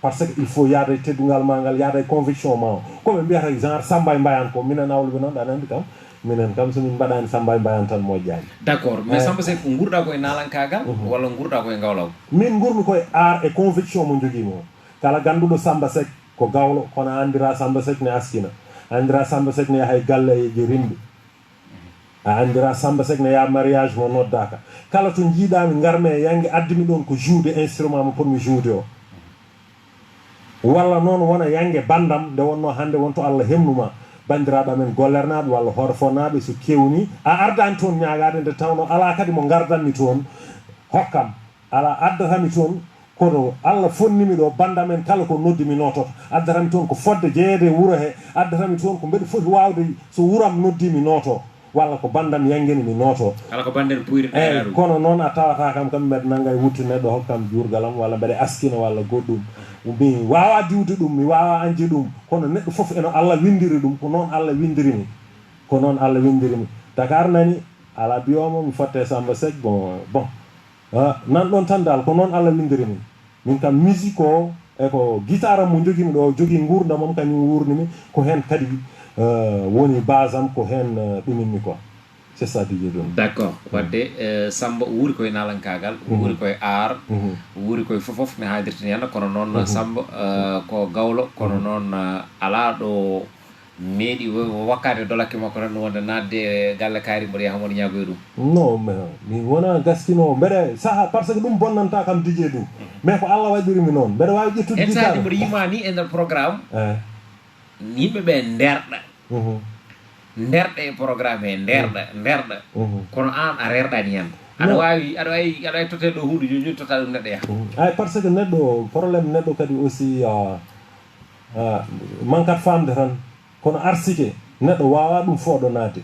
par ce que il faut yaada e teddugal ma ngal yaada e conviction ma o koɓe mbiyata genre Samba e Mbayan ko minen awluɓe noon ɗaɗa andi kam minen kam somin mbaɗani Samba e Mbayan tan moƴƴani d' accord mais Samba Seck gurɗa koye nalankagal walla gurɗa koye gawlago min gurmi koye art et conviction mo joguimi o kala ganduɗo Samba Seck ko gawlo kono andira Samba Seck ne askina andira Samba Seck ne yaha e galleji rimɓe a andira Samba Seck ne yaha mariage mo noddaka kala to jiiɗami garme e yangue addimi ɗon ko joude instrument mo pour mi joude o walla noon wona yangue bandam nde wonno hande wonto Allah hemnuma bandiraɓe amen gollernaɓe walla horfonaɓe so kewni a ardani toon ñagade nde tawno ala kadi mo gardanmi toon hokkam ala addatami toon kono Allah fonnimi ɗo bandamen kala ko noddimi nototo addatami toon ko fodde jeeyede e wuuro he addatami toon ko mbeɗa foti wawde so wuuram noddimi noto walla ko bandam yangueni mi noto ala ko banden puyri eyyi kono noon a tawata kam kam mbeɗa nangga e wutte neɗɗo hokkam jurgalam walla mbeɗa askina walla goɗɗum mi wawa diwde ɗum mi wawa anje ɗum kono neɗɗo foof eno Allah windiri ɗum ko noon Allah windirimi ko noon Allah windirimi Dakar nani ala biyoma mi fotte Samba Seck bon nan ɗon tan dal ko noon Allah windirimi min kam musique o eko guitare am mo joguimi ɗo jogui gurdamam kañum wurnimi ko hen kadi woni base am ko hen ɗuminmi quoi c'est ça DJ ɗum d' accord wadde Samba wuuri koye nalankagal wuuri koye art wuuri koye fofof ne haadirtini hen kono noon Samba ko gawlo kono noon ala ɗo meeɗi wakkade dolake makko tan wonde nadde galle kaari mboɗo yaha moɗo ñagoye ɗum non mi wona gaskinowo mbeɗa saaha par ce que ɗum bonnanta kam DJ ɗum mais ko Allah waɗirimi noon mbeɗa wawi ƴettude en saahaji mboɗo yima ni e nder programme yimɓeɓe nderɗa nderɗa e programme he nderɗa kono an a rerɗani hen aɗa wawi totel ɗo huuɗo joni tota ɗum neɗɗo yaha ay par ce que neɗɗo probléme neɗɗo kadi aussi mankat famde tan kono arsike neɗɗo wawa ɗum fooɗo naade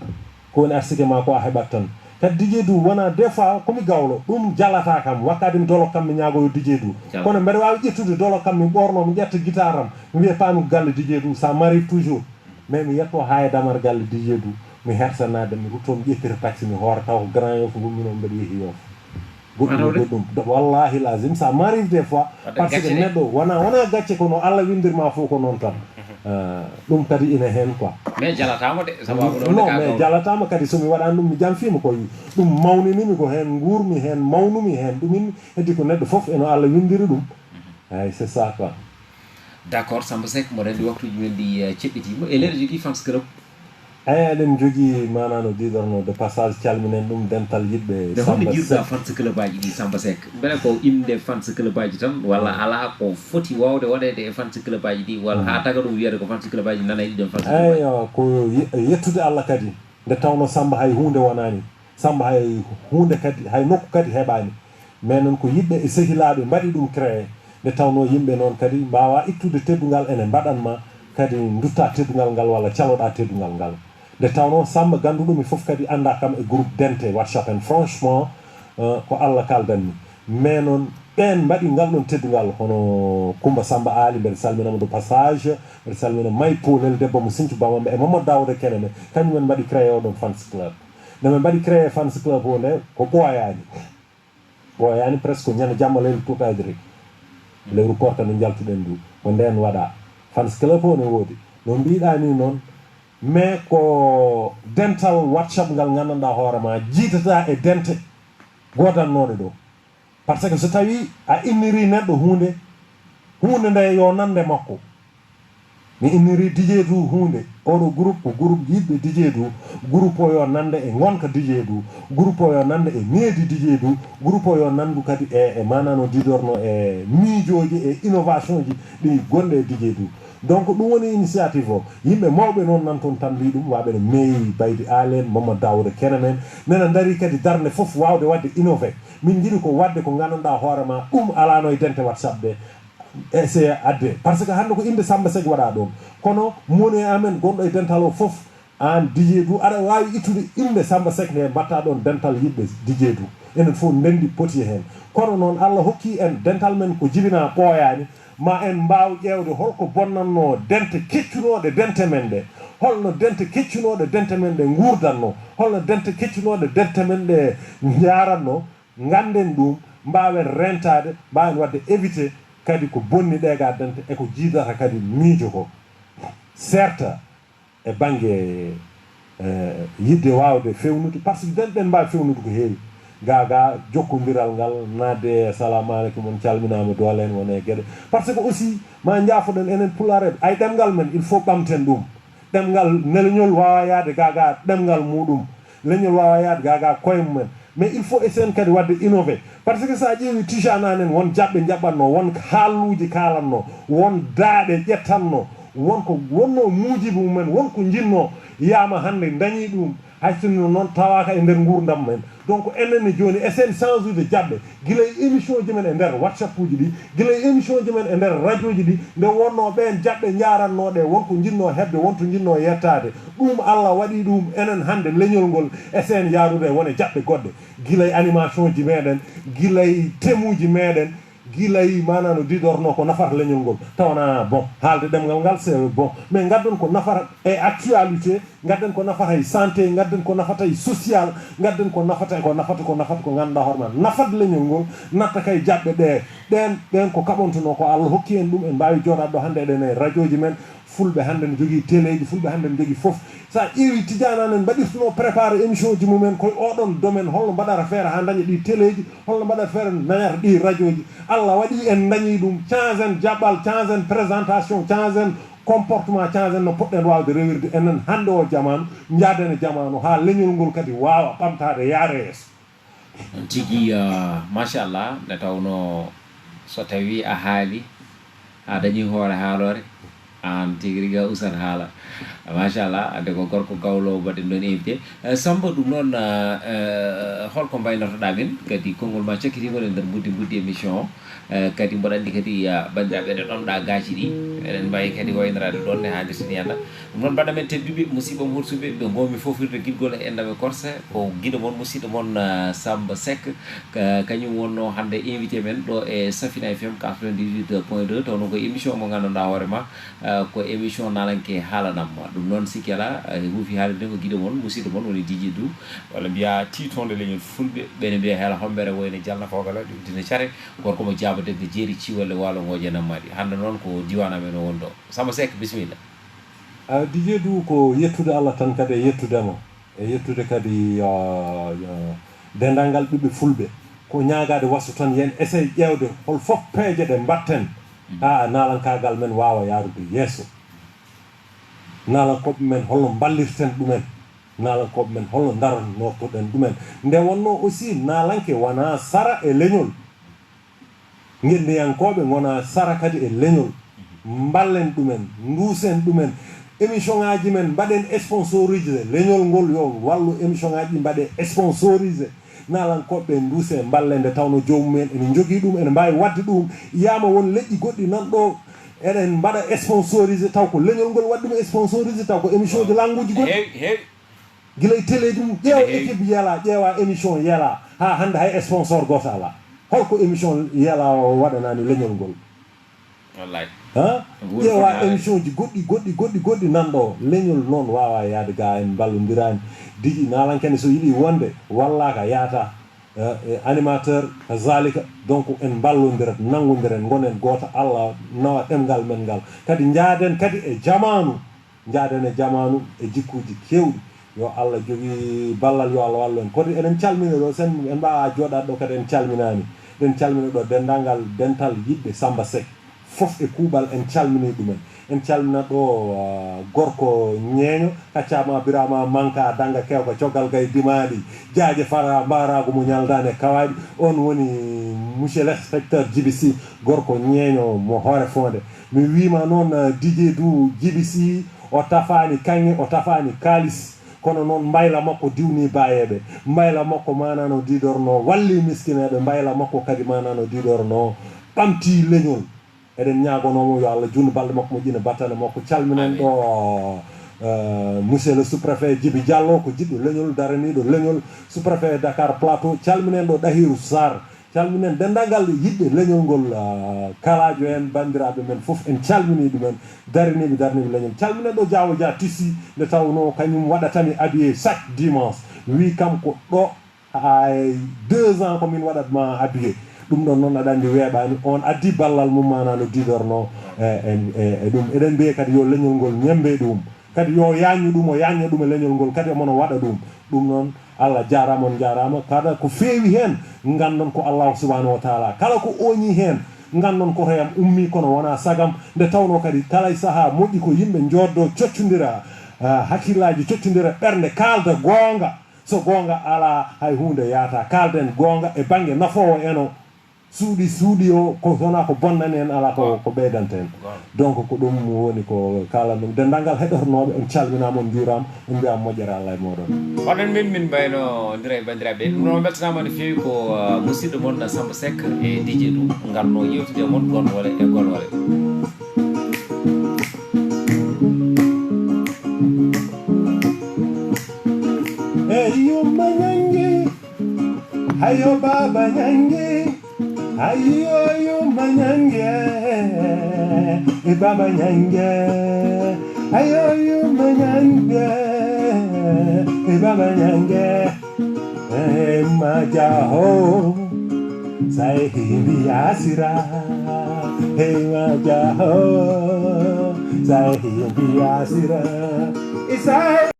ko woni arsike ma ko a heɓat tan kadi DJ du wona des fois komi gawlo ɗum jalata kam wakkade mi dolo kam mi ñagoyo DJ du kono mbeɗa wawi ƴettude dolo kam mi ɓorno mi ƴetta guitare am mi wiya pami galle DJ du ça m'arrive toujours mais mi yetto ha e damar galle DJ du mi hersanade mi rutto mi ƴettira taxi mi hoora taw ko Grand Yoff gummino mbeɗa yeehi Yoff goɗɗum wallahi lazim ça m'arrive des fois par ce que neɗɗo wona gacce kono Allah windirma fof ko noon tan ɗum kadi ina hen quoi mais jalatama de sababu non mais jalatama kadi somi waɗani ɗum mi jamfima koy ɗum mawninimi ko hen guurmi hen mawnumi hen ɗumin heddi ko neɗɗo foof eno Allah windiri ɗum ay c'est ça quoi d'accord Samba Seck mo rendi waktuji men ɗi ceɓɓitima e leyɗe jogui fans club eyi eɗen jogui manano diɗorno de passage calminen ɗum dental yiɗɓe nde honde jiruɗa fans club aji ɗi Samba Seck beele ko inde fans club aji tan walla ala ko foti wawde waɗede e fans club aji ɗi walla ha taga ɗum wiyede ko fans club aji nana ɗiɗon fans club aji eyi ko yettude Allah kadi nde tawno Samba hay hunde wonani Samba hay hunde kadi hay nokku kadi heɓani mais noon ko yiɗɓe e sehilaɓe mbaɗi ɗum créé nde tawno yimɓe noon kadi mbawa ittude teddugal ene mbaɗanma kadi dutta teddugal ngal walla caloɗa teddugal ngal nde tawno Samba ganduɗumi foof kadi anda kam e groupe dente WhatsApp en franchement ko Allah kaldanmi mais noon ɓen mbaɗi ngal ɗon teddugal hono Coumba Samba Ali mbeɗa salminamo de passage mbeɗa salmina May Poulel debbo mo Sinthiou Bamamɓe e Mamadou Daouda Keneme kañumen mbaɗi créé oɗon fans club nde ɓe mbaɗi créé fans club o nde ko ɓooyani presque ñande jamma leyru tukadiri lewru korka no jaltuɗen du ko nden waɗa fans club o ne woodi no mbiɗa ni noon mais ko dental WhatsApp ngal gandanɗa hoorema jiitata e dente godannoɗe ɗo par ce que so tawi a inniri neɗɗo hunde nde yo nande makko mi inniri dijeedu hunde oɗo groupe ko groupe yiɗɓe dijeedu groupe o yo nande e gonka dijeedu groupe o yo nande e meedi dijeedu groupe o yo nandu kadi e manano didorno e miijoji e innovation ji ɗi gonɗe e dijeedu donc ɗum woni initiative o yimɓe mawɓe noon nan toon tan mbi ɗum waɓe no meeyi Baydi Alen Mamadou Daouda Kenemen nena daari kadi darde foof wawde wadde innové min jiiɗi ko wadde ko gandanɗa hoorema ɗum alano e dente WhatsApp ɗe essaye adde par ce que hande ko inde Samba Seck waɗa ɗon kono moni amen gonɗo e dental o foof an dijeedu aɗa wawi ittude inde Samba Seck nde mbatta ɗon dental yiɗɓe dijeedu enen fof ndendi poti hen kono noon Allah hokki en dental men ko jibina ɓooyani ma en mbaw ƴewde holko bonnanno dente keccunoɗe dente men ɗe holno dente keccunoɗe dente men ɗe gurdanno holno dente keccunoɗe dente men ɗe jaranno ganden ɗum mbawen rentade mbawen wadde évité kadi ko bonni ɗega dente eko jiidata kadi miijo ko certes e banggue yidde wawde fewnude par ce que denɗen mbawi fewnude ko heewi gaga jokkodiral ngal nadde assalamu aleykum on calminama doole en wone gueɗe par ce que aussi ma jaafoɗen enen pulareɓe ay ɗemgal men il faut ɓamten ɗum ɗemgal ne leñol wawa yaade gaga ɗemgal muɗum leñol wawa yaade gaga koye mumen mais il faut essayen kadi wadde innové par ce que sa ƴeewi tijananen won jaɓɓe jaɓɓatno won haalluji kalanno won daaɗe ƴettanno wonko wonno muujibi mumen wonko jinno yama hande dañi ɗum haysinno noon tawaka e nder gurdam men donc enen joni essayen change ude jaɓɓe guila e émission ji men e nder WhatsApp uji ɗi guila e émission ji men e nder radio ji ɗi nde wonno ɓen jaɓɓe jarannoɗe wonko jinno hebde wonto jinno yettade ɗum Allah waɗi ɗum enen hande leñol ngol essayen yarude wone jaɓɓe goɗɗe guila e animation ji meɗen guila e temuji meɗen guilay manano didorno ko nafata leñol ngol tawana bon haalde ɗemgal ngal c'est bon mais gaddon ko nafata e actualité gadden ko nafata e santé gadden ko nafata e social gadden ko nafata ko ganduɗa hoorema nafat leñol ngol natta kay jaɓɓe ɗe ɗen ko kaɓontono ko Allah hokki en ɗum en mbawi joɗade ɗo hande eɗen e radio ji men fulɓe hande ne jogui téléji fulɓe hande ne jogui foof sa ƴeewi tijanane mbaɗirtuno préparé émission ji mumen koye oɗon domaine holno mbaɗata feere ha daña ɗi téléji holno mbaɗata feere dañata ɗi radio ji Allah waɗi en dañi ɗum changen jaɓɓal changen présentation changen comportement changen no poɗɗen wawde rewirde enen hande o jamanu jaaden e jamanu ha leñol ngol kadi wawa ɓamtade yaara yeeso on tigui machallah nde tawno so tawi a haali a dañi hoore haalore an tigui rigui usat haala machallah ande ko gorko gawlo mbaɗen ɗon invité Samba ɗum noon holko mbaynotoɗa min kadi konngol ma cakkitigol e nder buddi émission o kadi mboɗa andi kadi bandiraɓe ɗe ɗonɗa gaaci ɗi eɗen mbawi kadi waynorade ɗon ne hande sini yanda ɗum noon mbaɗa men tedduɓe musidɓe hursuɓe ɓe gomi fofirde guidgol e endaɓe corse ko guiɗo moon musidɗo moon Samba Seck kañum wonno hande invité men ɗo e Safina FM 98.2 tawno ko émission mo ganduɗa hoorema ko émission nalanke haalanamma ɗum noon sikki ala huufi haalde ko guiɗo moon musidɗo moon woni Dj Dou walla mbiya titonde leñol fulɓe ɓene mbiya heela hombere woyne jalna fogala ɗum dina care gorko mo jabade jeeri ciwolle walo ngoje nammaɗi hande noon ko diwan amen o wonɗo Samba Seck bisimilla DJ du ko yettude Allah tan kadi yettudemo e yettude kadi dendangal ɓiɓɓe fulɓe ko ñaagade wasu tan yen essaye ƴewde hol fof peeje ɗe mbatten ha nalankagal men wawa yarude yeeso nalankoɓe men holno ballirten ɗumen nalankoɓe men holno darannortoɗen ɗumen nde wonno aussi nalanke wona sara e leñol guendiyankoɓe gona sara kadi e leñol ballen ɗumen duusen ɗumen émission ngaji men mbaɗen sponsorisé leñol ngol yo wallu émission ngaji mbaɗe sponsorisé nalankoɓe duuse ballen nde tawno jomumen ene jogui ɗum ene mbawi wadde ɗum yiyama won leƴƴi goɗɗi nanɗo eɗen mbaɗa sponsorisé taw ko leñol ngol waɗi ɗum sponsorisé taw ko émission ji languji goɗɗi guila e téléji mum ƴeewa équipe yela ƴeewa émission yela ha hande hay sponsor goto ala holko émission yela o waɗanani leñol ngol wallahi ƴeewa émission ji goɗɗi nanɗo leñol noon wawa yaade ga en ballodirani diji nalankene so yiiɗi wonde wallaka yaata animateur zalika donc en ballodirat nangodiren gonen goto Allah nawa ɗemgal men ngal kadi jaaden kadi e jamanu e jikkuji kewɗi yo Allah jogui ballal yo Allah wallu en kodi eɗen calmina ɗo sen en mbawa joɗade ɗo kadi en calminani ɗen calmina ɗo dendagal dental yiɗɓe Samba Seck fof e kuuɓal en calmini ɗumen en calmina ɗo gorko ñeeño kaccama birama manka danga kewka coggal kay dimaɗi jaaje fara mbarago mo ñaldane e kawaɗi on woni monsieur l'inspecteur Djiby Sy gorko ñeeño mo hoore fonde mi wima noon DJ du Djiby Sy o tafani kanŋe o tafani kalis kono noon mbayla makko diwni bayeɓe mbayla makko manano didorno walli miskineɓe mbayla makko kadi manano didorno ɓamti leñol eɗen ñagonomo yo Allah junnu balɗe makko mo ƴina battane makko calminen ɗo monsieur le sous-préfet Djiby Diallo ko jiɗɗo leñol daraniɗo leñol sous-préfet Dakar Plateau calminen ɗo Dahirou Sarr calminen dendagal yiɗɓe leñol ngol kalajo en bandiraɓe men foof en calmini ɗumen daraniɓe leñol calminen ɗo Diawo Dia Tissi nde tawno kañum waɗatami habillé chaque dimanche wi kam ko ɗo hay 2 ans komin waɗatma habillé ɗum ɗon noon aɗa andi weeɓani on addi ballal mum manano didorno e ɗum eɗen mbiye kadi yo leñol ngol ñembe ɗum kadi yo yañu ɗum o yaña ɗum e leñol ngol kadi omono waɗa ɗum noon Allah jarama on jarama kada ko feewi hen gandon ko Allah subhanahu wa taala kala ko oñi hen gandon ko toyam ummi kono wona sagam nde tawno kadi kala e saaha moƴƴi ko yimɓe joddo coccodira hakkillaji coccodira ɓerde kalda gonga so gonga ala hay hunde yaata kalden gonga e banggue nafowo eno suuɗi o ko wona ko bonnani en ala ko ɓeydanta en donc ko ɗum woni ko kala ɗum dendagal heɗornoɓe on calminama on jurama on mbiyama moƴƴere Allah e moɗon oɗon min mbayno ndira e bandiraɓe ɗum noon beltanama no fewi ko musidɗo moon Samba Seck e DJ du garno yewtude e moon gonwole e gonwole yumma ñangi hayo baba ñangi ayo yumma ñangi e baba ñangi ayo yumma ñangi e baba ñangi e majaho sai hindi asira e majaho sai hindi asira isai